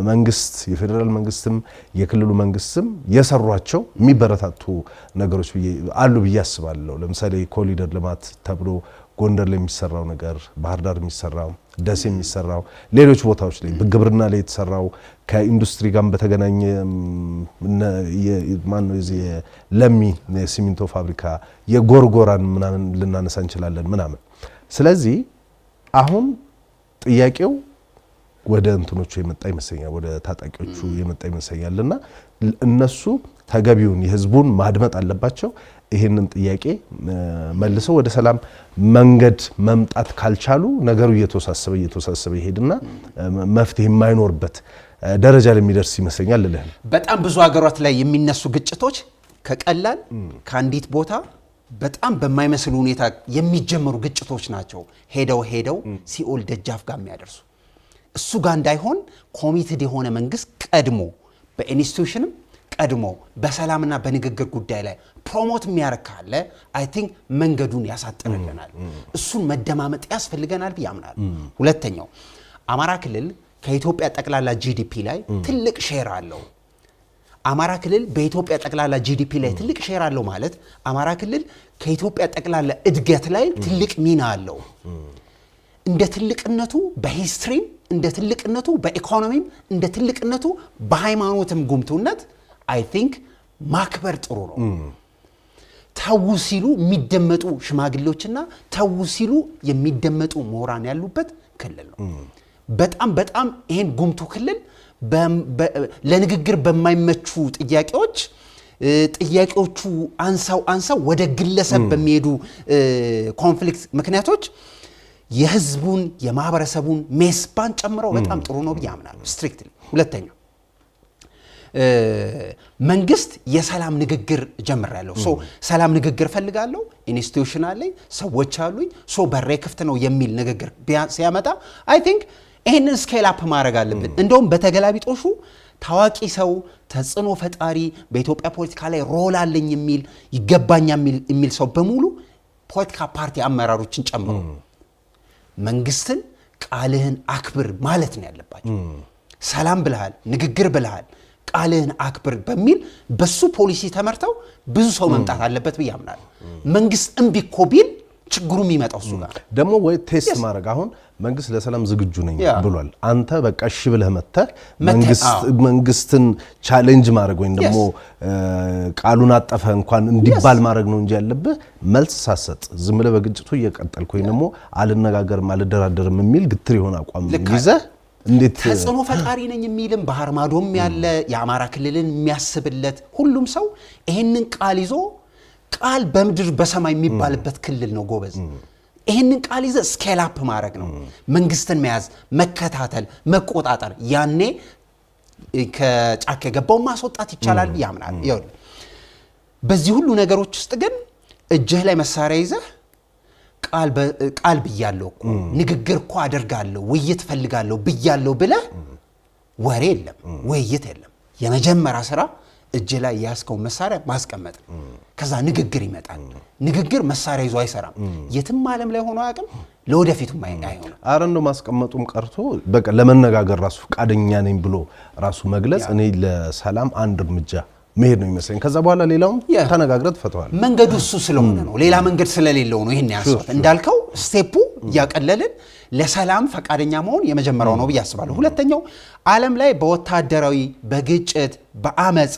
መንግስት የፌደራል መንግስትም የክልሉ መንግስትም የሰሯቸው የሚበረታቱ ነገሮች አሉ ብዬ አስባለሁ። ለምሳሌ ኮሪደር ልማት ተብሎ ጎንደር ላይ የሚሰራው ነገር፣ ባህር ዳር የሚሰራው፣ ደሴ የሚሰራው፣ ሌሎች ቦታዎች ላይ በግብርና ላይ የተሰራው ከኢንዱስትሪ ጋር በተገናኘ ለሚ የሲሚንቶ ፋብሪካ የጎርጎራን ምናምን ልናነሳ እንችላለን ምናምን። ስለዚህ አሁን ጥያቄው ወደ እንትኖቹ የመጣ ይመስለኛል፣ ወደ ታጣቂዎቹ የመጣ ይመስለኛልና እነሱ ተገቢውን የህዝቡን ማድመጥ አለባቸው። ይሄንን ጥያቄ መልሰው ወደ ሰላም መንገድ መምጣት ካልቻሉ ነገሩ እየተወሳሰበ ይሄድና መፍትሄ የማይኖርበት ደረጃ ላይ የሚደርስ ይመስለኛል። በጣም ብዙ ሀገራት ላይ የሚነሱ ግጭቶች ከቀላል ከአንዲት ቦታ በጣም በማይመስሉ ሁኔታ የሚጀመሩ ግጭቶች ናቸው ሄደው ሲኦል ደጃፍ ጋር የሚያደርሱ። እሱ ጋር እንዳይሆን ኮሚትድ የሆነ መንግስት ቀድሞ በኢንስቲትዩሽንም ቀድሞ በሰላምና በንግግር ጉዳይ ላይ ፕሮሞት የሚያደርግ ካለ አይ ቲንክ መንገዱን ያሳጥርልናል። እሱን መደማመጥ ያስፈልገናል ብዬ አምናለሁ። ሁለተኛው አማራ ክልል ከኢትዮጵያ ጠቅላላ ጂዲፒ ላይ ትልቅ ሼር አለው። አማራ ክልል በኢትዮጵያ ጠቅላላ ጂዲፒ ላይ ትልቅ ሼር አለው ማለት አማራ ክልል ከኢትዮጵያ ጠቅላላ እድገት ላይ ትልቅ ሚና አለው። እንደ ትልቅነቱ በሂስትሪም እንደ ትልቅነቱ በኢኮኖሚም እንደ ትልቅነቱ በሃይማኖትም ጉምቱነት አይ ቲንክ ማክበር ጥሩ ነው። ተው ሲሉ የሚደመጡ ሽማግሌዎችና ተው ሲሉ የሚደመጡ ምሁራን ያሉበት ክልል ነው። በጣም ይሄን ጉምቱ ክልል ለንግግር በማይመቹ ጥያቄዎቹ አንሳው ወደ ግለሰብ በሚሄዱ ኮንፍሊክት ምክንያቶች የህዝቡን የማህበረሰቡን ሜስባን ጨምረው በጣም ጥሩ ነው ብዬ አምናለሁ ስትሪክትሊ። ሁለተኛው መንግስት የሰላም ንግግር ጀምራለሁ። ሰላም ንግግር ፈልጋለሁ፣ ኢንስቲትዩሽን አለኝ፣ ሰዎች አሉኝ፣ በሬ ክፍት ነው የሚል ንግግር ሲያመጣ አይ ቲንክ ይሄንን ስኬል አፕ ማድረግ አለብን። እንደውም በተገላቢጦሹ ታዋቂ ሰው ተጽዕኖ ፈጣሪ በኢትዮጵያ ፖለቲካ ላይ ሮል አለኝ የሚል ይገባኛል የሚል ሰው በሙሉ ፖለቲካ ፓርቲ አመራሮችን ጨምሮ መንግስትን ቃልህን አክብር ማለት ነው ያለባቸው። ሰላም ብለሃል፣ ንግግር ብለሃል፣ ቃልህን አክብር በሚል በሱ ፖሊሲ ተመርተው ብዙ ሰው መምጣት አለበት ብዬ አምናለሁ። መንግስት እምቢ እኮ ቢል ችግሩ የሚመጣው እሱ ጋር ደግሞ ወይ ቴስት ማድረግ አሁን መንግስት ለሰላም ዝግጁ ነኝ ብሏል። አንተ በቃ እሺ ብለህ መተህ መንግስትን ቻሌንጅ ማድረግ ወይም ደግሞ ቃሉን አጠፈ እንኳን እንዲባል ማድረግ ነው እንጂ ያለብህ መልስ ሳሰጥ ዝም ብለህ በግጭቱ እየቀጠልክ ወይም ደግሞ አልነጋገርም አልደራደርም የሚል ግትር የሆነ አቋም ይዘህ እንዴት ተጽዕኖ ፈጣሪ ነኝ የሚልም ባህር ማዶም ያለ የአማራ ክልልን የሚያስብለት ሁሉም ሰው ይሄንን ቃል ይዞ ቃል በምድር በሰማይ የሚባልበት ክልል ነው ጎበዝ። ይሄንን ቃል ይዘ ስኬል አፕ ማድረግ ነው። መንግስትን መያዝ፣ መከታተል፣ መቆጣጠር ያኔ ከጫካ የገባው ማስወጣት ይቻላል ያምናል። ይኸውልህ በዚህ ሁሉ ነገሮች ውስጥ ግን እጅህ ላይ መሳሪያ ይዘህ ቃል ብያለሁ እኮ ንግግር እኮ አደርጋለሁ ውይይት ፈልጋለሁ ብያለሁ ብለህ ወሬ የለም ውይይት የለም። የመጀመሪያ ስራ እጅ ላይ ያስከው መሳሪያ ማስቀመጥ ነው። ከዛ ንግግር ይመጣል። ንግግር መሳሪያ ይዞ አይሰራም። የትም ዓለም ላይ ሆኖ አያውቅም፣ ለወደፊቱም አይሆንም። አረንዶ ማስቀመጡም ቀርቶ በቃ ለመነጋገር ራሱ ፈቃደኛ ነኝ ብሎ ራሱ መግለጽ እኔ ለሰላም አንድ እርምጃ መሄድ ነው የሚመስለኝ። ከዛ በኋላ ሌላውን ተነጋግረህ ትፈታዋለህ። መንገዱ እሱ ስለሆነ ነው፣ ሌላ መንገድ ስለሌለው ነው ይሄን ያሰብኩት። እንዳልከው ስቴፑ ያቀለልን ለሰላም ፈቃደኛ መሆን የመጀመሪያው ነው ብዬ አስባለሁ። ሁለተኛው ዓለም ላይ በወታደራዊ በግጭት በአመጽ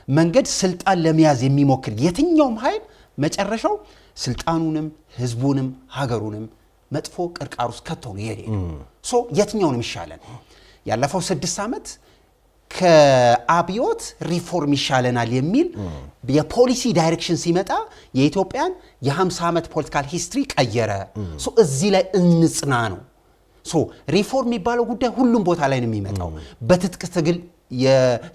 መንገድ ስልጣን ለመያዝ የሚሞክር የትኛውም ኃይል መጨረሻው ስልጣኑንም ህዝቡንም ሀገሩንም መጥፎ ቅርቃር ውስጥ ከተው ነው ይሄ የትኛውንም ይሻለን ያለፈው 6 ዓመት ከአብዮት ሪፎርም ይሻለናል የሚል የፖሊሲ ዳይሬክሽን ሲመጣ የኢትዮጵያን የ50 ዓመት ፖለቲካል ሂስትሪ ቀየረ። እዚህ ላይ እንጽና ነው። ሪፎርም የሚባለው ጉዳይ ሁሉም ቦታ ላይ ነው የሚመጣው። በትጥቅ ትግል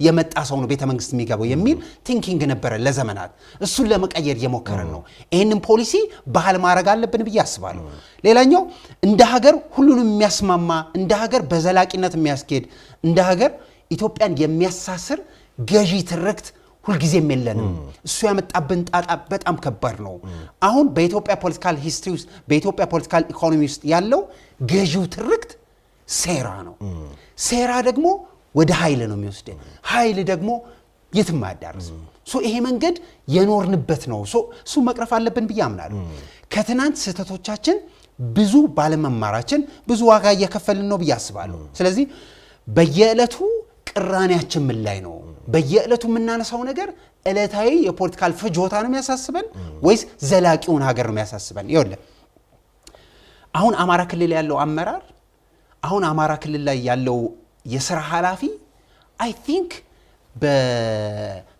የመጣ ሰው ነው ቤተ መንግስት የሚገባው የሚል ቲንኪንግ ነበረ ለዘመናት። እሱን ለመቀየር እየሞከረን ነው። ይሄንን ፖሊሲ ባህል ማድረግ አለብን ብዬ አስባለሁ። ሌላኛው እንደ ሀገር ሁሉንም የሚያስማማ እንደ ሀገር በዘላቂነት የሚያስኬድ እንደ ሀገር ኢትዮጵያን የሚያሳስር ገዢ ትርክት ሁልጊዜም የለንም። እሱ ያመጣብን ጣጣ በጣም ከባድ ነው። አሁን በኢትዮጵያ ፖለቲካል ሂስትሪ ውስጥ በኢትዮጵያ ፖለቲካል ኢኮኖሚ ውስጥ ያለው ገዢው ትርክት ሴራ ነው። ሴራ ደግሞ ወደ ኃይል ነው የሚወስደን። ኃይል ደግሞ የትም አያዳርስም። ይሄ መንገድ የኖርንበት ነው። እሱ መቅረፍ አለብን ብዬ አምናለሁ። ከትናንት ስህተቶቻችን ብዙ ባለመማራችን ብዙ ዋጋ እየከፈልን ነው ብዬ አስባለሁ። ስለዚህ በየዕለቱ ቅራኔያችን ምን ላይ ነው? በየዕለቱ የምናነሳው ነገር ዕለታዊ የፖለቲካል ፍጆታ ነው የሚያሳስበን ወይስ ዘላቂውን ሀገር ነው የሚያሳስበን? ይኸውልህ አሁን አማራ ክልል ያለው አመራር አሁን አማራ ክልል ላይ ያለው የሥራ ኃላፊ አይ ቲንክ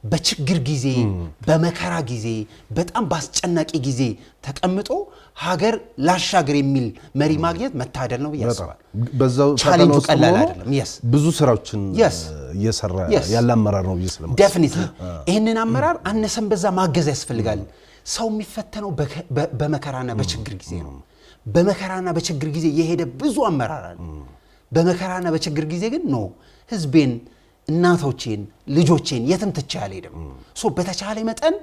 በችግር ጊዜ በመከራ ጊዜ በጣም ባስጨናቂ ጊዜ ተቀምጦ ሀገር ላሻገር የሚል መሪ ማግኘት መታደል ነው ያስባል። በዛው ቻሌንጁ ቀላል አይደለም። ብዙ ስራዎችን እየሰራ ያለ አመራር ነው ይስለም። ዴፊኒትሊ ይሄንን አመራር አነሰም በዛ ማገዝ ያስፈልጋል። ሰው የሚፈተነው በመከራና በችግር ጊዜ ነው። በመከራና በችግር ጊዜ የሄደ ብዙ አመራር አለ። በመከራና በችግር ጊዜ ግን ነው ህዝቤን እናቶቼን ልጆቼን የትም ትቼ አልሄድም ሶ በተቻለ መጠን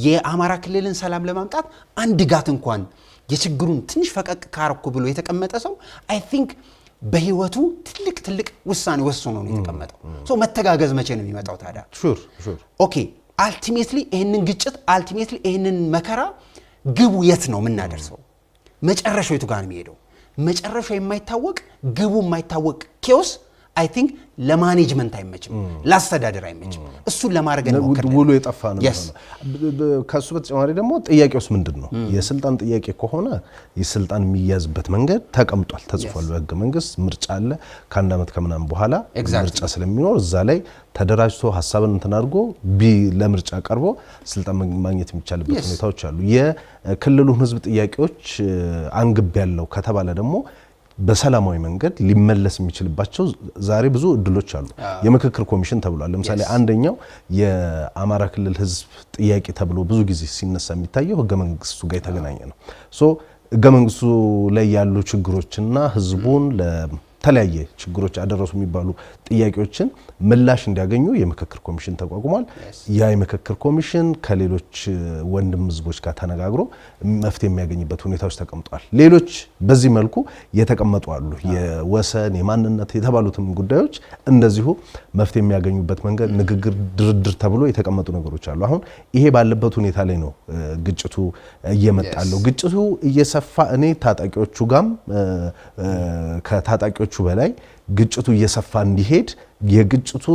የአማራ ክልልን ሰላም ለማምጣት አንድ ጋት እንኳን የችግሩን ትንሽ ፈቀቅ ካርኩ ብሎ የተቀመጠ ሰው አይ ቲንክ በህይወቱ ትልቅ ውሳኔ ወስኖ ነው የተቀመጠው ሶ መተጋገዝ መቼ ነው የሚመጣው ታዲያ ሹር ኦኬ አልቲሜትሊ ይሄንን ግጭት አልቲሜትሊ ይሄንን መከራ ግቡ የት ነው ምናደርሰው መጨረሻው የቱ ጋር ነው የሚሄደው መጨረሻው የማይታወቅ ግቡ የማይታወቅ ኬዎስ አይ ቲንክ ለማኔጅመንት አይመችም ላስተዳደር አይመችም እሱን ለማድረግ ነው ውሉ የጠፋ ነው ከሱ በተጨማሪ ደግሞ ጥያቄውስ ምንድነው የስልጣን ጥያቄ ከሆነ የስልጣን የሚያዝበት መንገድ ተቀምጧል ተጽፏል በህገ መንግስት ምርጫ አለ ከአንድ አመት ከምናምን በኋላ ምርጫ ስለሚኖር እዛ ላይ ተደራጅቶ ሐሳብን እንተናርጎ ለምርጫ ቀርቦ ስልጣን ማግኘት የሚቻልበት ሁኔታዎች አሉ የክልሉን ህዝብ ጥያቄዎች አንግብ ያለው ከተባለ ደግሞ በሰላማዊ መንገድ ሊመለስ የሚችልባቸው ዛሬ ብዙ እድሎች አሉ የምክክር ኮሚሽን ተብሏል ለምሳሌ አንደኛው የአማራ ክልል ህዝብ ጥያቄ ተብሎ ብዙ ጊዜ ሲነሳ የሚታየው ህገ መንግስቱ ጋር የተገናኘ ነው ሶ ህገ መንግስቱ ላይ ያሉ ችግሮችና ህዝቡን ለተለያየ ችግሮች አደረሱ የሚባሉ ጥያቄዎችን ምላሽ እንዲያገኙ የምክክር ኮሚሽን ተቋቁሟል ያ የምክክር ኮሚሽን ከሌሎች ወንድም ህዝቦች ጋር ተነጋግሮ መፍትሄ የሚያገኝበት ሁኔታዎች ተቀምጧል ሌሎች በዚህ መልኩ የተቀመጡ አሉ የወሰን የማንነት የተባሉትም ጉዳዮች እንደዚሁ መፍትሄ የሚያገኙበት መንገድ ንግግር ድርድር ተብሎ የተቀመጡ ነገሮች አሉ አሁን ይሄ ባለበት ሁኔታ ላይ ነው ግጭቱ እየመጣለው ግጭቱ እየሰፋ እኔ ታጣቂዎቹ ጋም ከታጣቂዎቹ በላይ ግጭቱ እየሰፋ እንዲሄድ የግጭቱ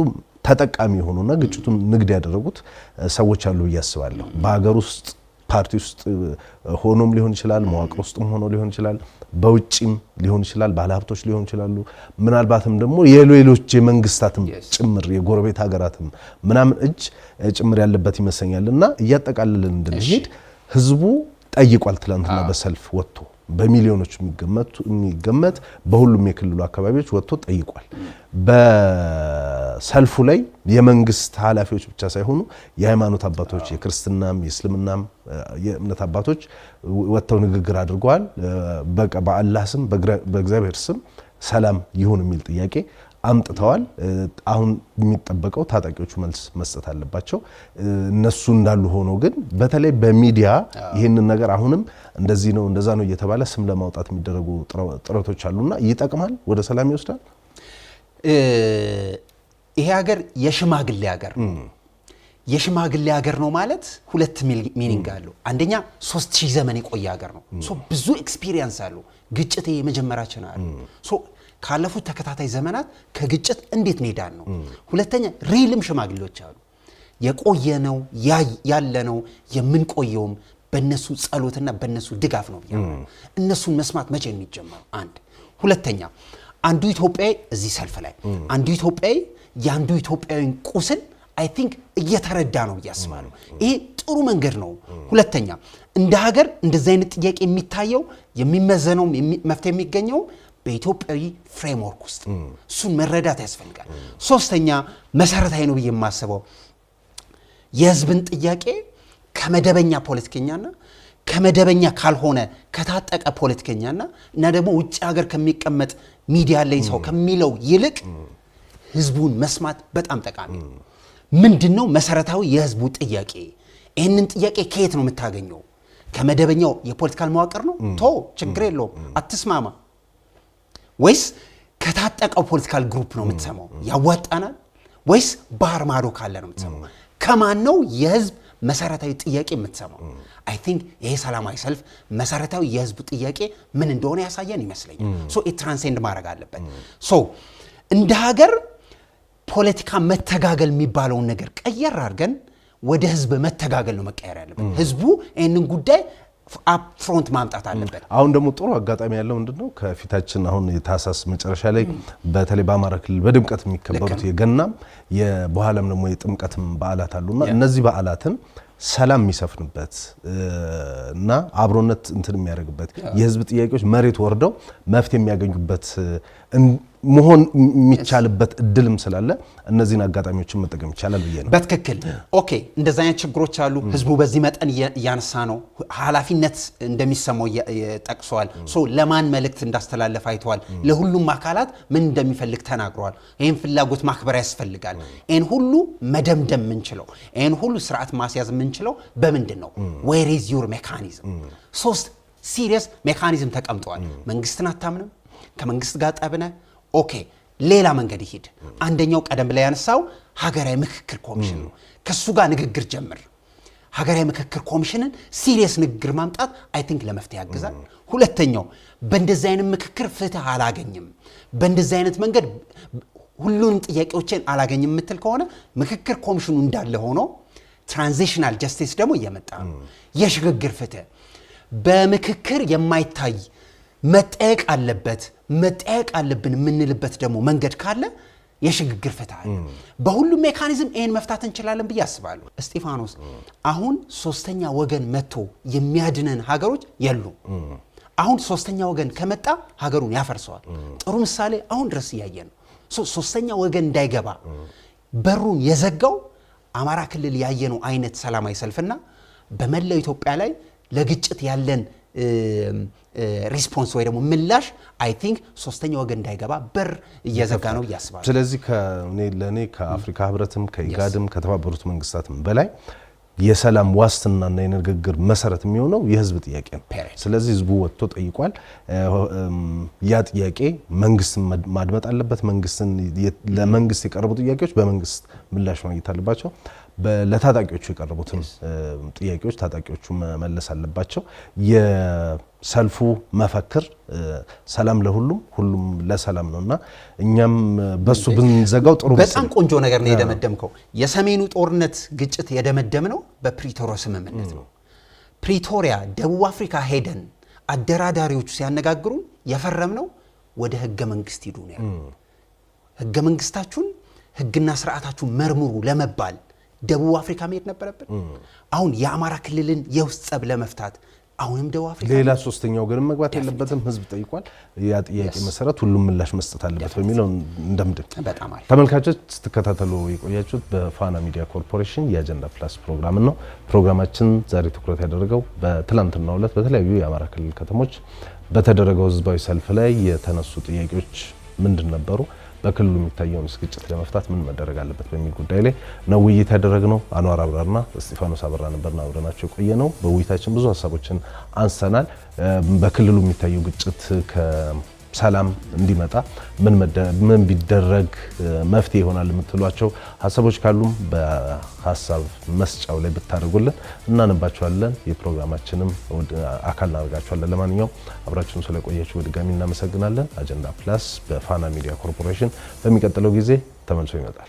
ተጠቃሚ ሆኖና ግጭቱን ንግድ ያደረጉት ሰዎች አሉ ያስባለሁ በአገር ውስጥ ፓርቲ ውስጥ ሆኖም ሊሆን ይችላል መዋቅር ውስጥም ሆኖ ሊሆን ይችላል በውጪም ሊሆን ይችላል ባለሀብቶች ሊሆን ይችላሉ ምናልባትም ደግሞ የሌሎች የመንግስታትም ጭምር የጎረቤት ሀገራትም ምናምን እጅ ጭምር ያለበት ይመስኛልና እያጠቃለልን እንድንሄድ ህዝቡ ጠይቋል ትላንትና በሰልፍ ወጥቶ በሚሊዮኖች የሚገመት በሁሉም የክልሉ አካባቢዎች ወጥቶ ጠይቋል በሰልፉ ላይ የመንግስት ኃላፊዎች ብቻ ሳይሆኑ የሃይማኖት አባቶች የክርስትናም የእስልምናም የእምነት አባቶች ወጥተው ንግግር አድርገዋል በቃ በአላህ ስም በእግዚአብሔር ስም ሰላም ይሁን የሚል ጥያቄ አምጥተዋል አሁን የሚጠበቀው ታጣቂዎቹ መልስ መስጠት አለባቸው እነሱ እንዳሉ ሆኖ ግን በተለይ በሚዲያ ይሄንን ነገር አሁንም እንደዚህ ነው እንደዛ ነው እየተባለ ስም ለማውጣት የሚደረጉ ጥረቶች አሉና ይጠቅማል ወደ ሰላም ይወስዳል ይሄ ሀገር የሽማግሌ ሀገር ነው ማለት ሁለት ሚኒንግ አለው አንደኛ 3000 ዘመን የቆየ ሀገር ነው ሶ ብዙ ኤክስፒሪየንስ አለው ግጭት የመጀመሪያችን አለ ሶ ካለፉት ተከታታይ ዘመናት ከግጭት እንዴት ነዳን ነው ሁለተኛ ሪልም ሽማግሌዎች አሉ የቆየነው ያለነው የምንቆየውም በእነሱ ጸሎትና በእነሱ ድጋፍ ነው እነሱን መስማት መቼ ነው የሚጀምረው አንድ ሁለተኛ አንዱ ኢትዮጵያዊ እዚህ ሰልፍ ላይ አንዱ ኢትዮጵያዊ ያንዱ ኢትዮጵያዊን ቁስል አይ ቲንክ እየተረዳ ነው ያስባለው ይሄ ጥሩ መንገድ ነው ሁለተኛ እንደ ሀገር እንደዚህ አይነት ጥያቄ የሚታየው የሚመዘነው መፍትሄ የሚገኘው በኢትዮጵያዊ ፍሬምወርክ ውስጥ እሱን መረዳት ያስፈልጋል ሶስተኛ መሰረታዊ ነው የማስበው የህዝብን ጥያቄ ከመደበኛ ፖለቲከኛና ከመደበኛ ካልሆነ ከታጠቀ ፖለቲከኛና እና ደግሞ ውጭ ሀገር ከሚቀመጥ ሚዲያ ላይ ሰው ከሚለው ይልቅ ህዝቡን መስማት በጣም ጠቃሚ ነው ምንድነው መሰረታዊ የህዝቡ ጥያቄ ይሄንን ጥያቄ ከየት ነው የምታገኘው ከመደበኛው የፖለቲካል መዋቅር ነው ችግር የለውም አትስማማ ወይስ ከታጠቀው ፖለቲካል ግሩፕ ነው የምትሰማው ያዋጣናል ወይስ ባህር ማዶ ካለ ነው የምትሰማው ከማን ነው የህዝብ መሰረታዊ ጥያቄ የምትሰማው አይ ቲንክ ይሄ ሰላማዊ ሰልፍ መሰረታዊ የህዝብ ጥያቄ ምን እንደሆነ ያሳየን ይመስለኛል ሶ ኢት ትራንሴንድ ማድረግ አለበት ሶ እንደ ሀገር ፖለቲካ መተጋገል የሚባለውን ነገር ቀየር አድርገን ወደ ህዝብ መተጋገል ነው መቀየር ያለበት ህዝቡ ይሄንን ጉዳይ አፕ ፍሮንት ማምጣት አለበት አሁን ደግሞ ጥሩ አጋጣሚ ያለው ምንድነው ከፊታችን አሁን የታሳስ መጨረሻ ላይ በተለይ በአማራ ክልል በድምቀት የሚከበሩት የገናም የበኋላም ደግሞ የጥምቀትም በዓላት አሉና እነዚህ በዓላትን ሰላም የሚሰፍንበት እና አብሮነት እንትን የሚያደርግበት የህዝብ ጥያቄዎች መሬት ወርደው መፍትሄ የሚያገኙበት መሆን የሚቻልበት እድልም ስላለ እነዚህን አጋጣሚዎችን መጠቀም ይቻላል ብዬ ነው። በትክክል ኦኬ። እንደዛ አይነት ችግሮች አሉ። ህዝቡ በዚህ መጠን ያነሳ ነው ኃላፊነት እንደሚሰማው ጠቅሷል። ሶ ለማን መልእክት እንዳስተላለፈ አይተዋል። ለሁሉም አካላት ምን እንደሚፈልግ ተናግሯል። ይሄን ፍላጎት ማክበር ያስፈልጋል። ይሄን ሁሉ መደምደም ምንችለው፣ ይሄን ሁሉ ስርዓት ማስያዝ ምንችለው በምንድን ነው? where is your mechanism? ሶስት ሲሪየስ ሜካኒዝም ተቀምጠዋል። መንግስትን አታምንም፣ ከመንግስት ጋር ጠብነ ኦኬ ሌላ መንገድ ይሄድ። አንደኛው ቀደም ላይ ያነሳው ሀገራዊ ምክክር ኮሚሽን ነው። ከሱ ጋር ንግግር ጀምር። ሀገራዊ ምክክር ኮሚሽንን ሲሪየስ ንግግር ማምጣት አይ ቲንክ ለመፍትሄ ያግዛል። ሁለተኛው በእንደዚህ አይነት ምክክር ፍትህ አላገኝም፣ በእንደዚህ አይነት መንገድ ሁሉንም ጥያቄዎችን አላገኝም የምትል ከሆነ ምክክር ኮሚሽኑ እንዳለ ሆኖ ትራንዚሽናል ጀስቲስ ደግሞ እየመጣ ነው። የሽግግር ፍትህ በምክክር የማይታይ መጠየቅ አለብን የምንልበት ደግሞ መንገድ ካለ የሽግግር ፍትህ አለ። በሁሉም ሜካኒዝም ይሄን መፍታት እንችላለን ብዬ አስባለሁ። እስጢፋኖስ አሁን ሶስተኛ ወገን መጥቶ የሚያድነን ሀገሮች የሉም። አሁን ሶስተኛ ወገን ከመጣ ሀገሩን ያፈርሰዋል። ጥሩ ምሳሌ አሁን ድረስ እያየን ነው። ሶስተኛ ወገን እንዳይገባ በሩን የዘጋው አማራ ክልል ያየነው አይነት ሰላማዊ ሰልፍና በመላው ኢትዮጵያ ላይ ለግጭት ያለን ሪስፖንስ ወይ ደግሞ ምላሽ አይ ቲንክ ሶስተኛ ወገን እንዳይገባ በር እየዘጋ ነው ያስባል። ስለዚህ ለኔ ከአፍሪካ ህብረትም ከኢጋድም ከተባበሩት መንግስታትም በላይ የሰላም ዋስትናና የንግግር መሰረት የሚሆነው የህዝብ ጥያቄ ነው። ስለዚህ ህዝቡ ወጥቶ ጠይቋል። ያ ጥያቄ መንግስትን ማድመጥ አለበት። ለመንግስት የቀረቡ ጥያቄዎች በመንግስት ምላሽ ማግኘት አለባቸው። ለታጣቂዎቹ የቀረቡትን ጥያቄዎች ታጣቂዎቹ መመለስ አለባቸው። የሰልፉ መፈክር ሰላም ለሁሉም ሁሉም ለሰላም ነውና እኛም በሱ ብንዘጋው ጥሩ። በጣም ቆንጆ ነገር ነው የደመደምከው። የሰሜኑ ጦርነት ግጭት የደመደምነው በፕሪቶሪያ ስምምነት ነው። ፕሪቶሪያ ደቡብ አፍሪካ ሄደን አደራዳሪዎቹ ሲያነጋግሩን የፈረምነው ወደ ህገ መንግስት ሂዱ ነው። ህገ መንግስታችሁን ህግና ስርዓታችሁን መርምሩ ለመባል ደቡብ አፍሪካ መሄድ ነበረብን። አሁን የአማራ ክልልን የውስጥ ጸብ ለመፍታት አሁንም ደቡብ አፍሪካ ሌላ ሶስተኛው ግን መግባት የለበትም። ህዝብ ጠይቋል። ያ ጥያቄ መሰረት ሁሉም ምላሽ መስጠት አለበት በሚለው እንደምድን። ተመልካቾች ስትከታተሉ የቆያችሁት በፋና ሚዲያ ኮርፖሬሽን የአጀንዳ ፕላስ ፕሮግራም ነው። ፕሮግራማችን ዛሬ ትኩረት ያደረገው በትላንትናው ዕለት በተለያዩ የአማራ ክልል ከተሞች በተደረገው ህዝባዊ ሰልፍ ላይ የተነሱ ጥያቄዎች ምንድን ነበሩ፣ በክልሉ የሚታየውን ግጭት ለመፍታት ምን መደረግ አለበት በሚል ጉዳይ ላይ ነው ውይይት ያደረግነው። አንዋር አብራርና እስጢፋኖስ አበራ ነበርና አብረናቸው የቆየ ነው። በውይይታችን ብዙ ሀሳቦችን አንስተናል። በክልሉ የሚታየው ግጭት ከሰላም እንዲመጣ ምን ቢደረግ መፍትሄ ይሆናል የምትሏቸው ሀሳቦች ካሉም በሀሳብ መስጫው ላይ ብታደርጉልን እናነባቸዋለን። የፕሮግራማችንም አካል እናደርጋቸዋለን። ለማንኛውም አብራችሁን ስለቆያችሁ በድጋሚ እናመሰግናለን። አጀንዳ ፕላስ በፋና ሚዲያ ኮርፖሬሽን በሚቀጥለው ጊዜ ተመልሶ ይመጣል።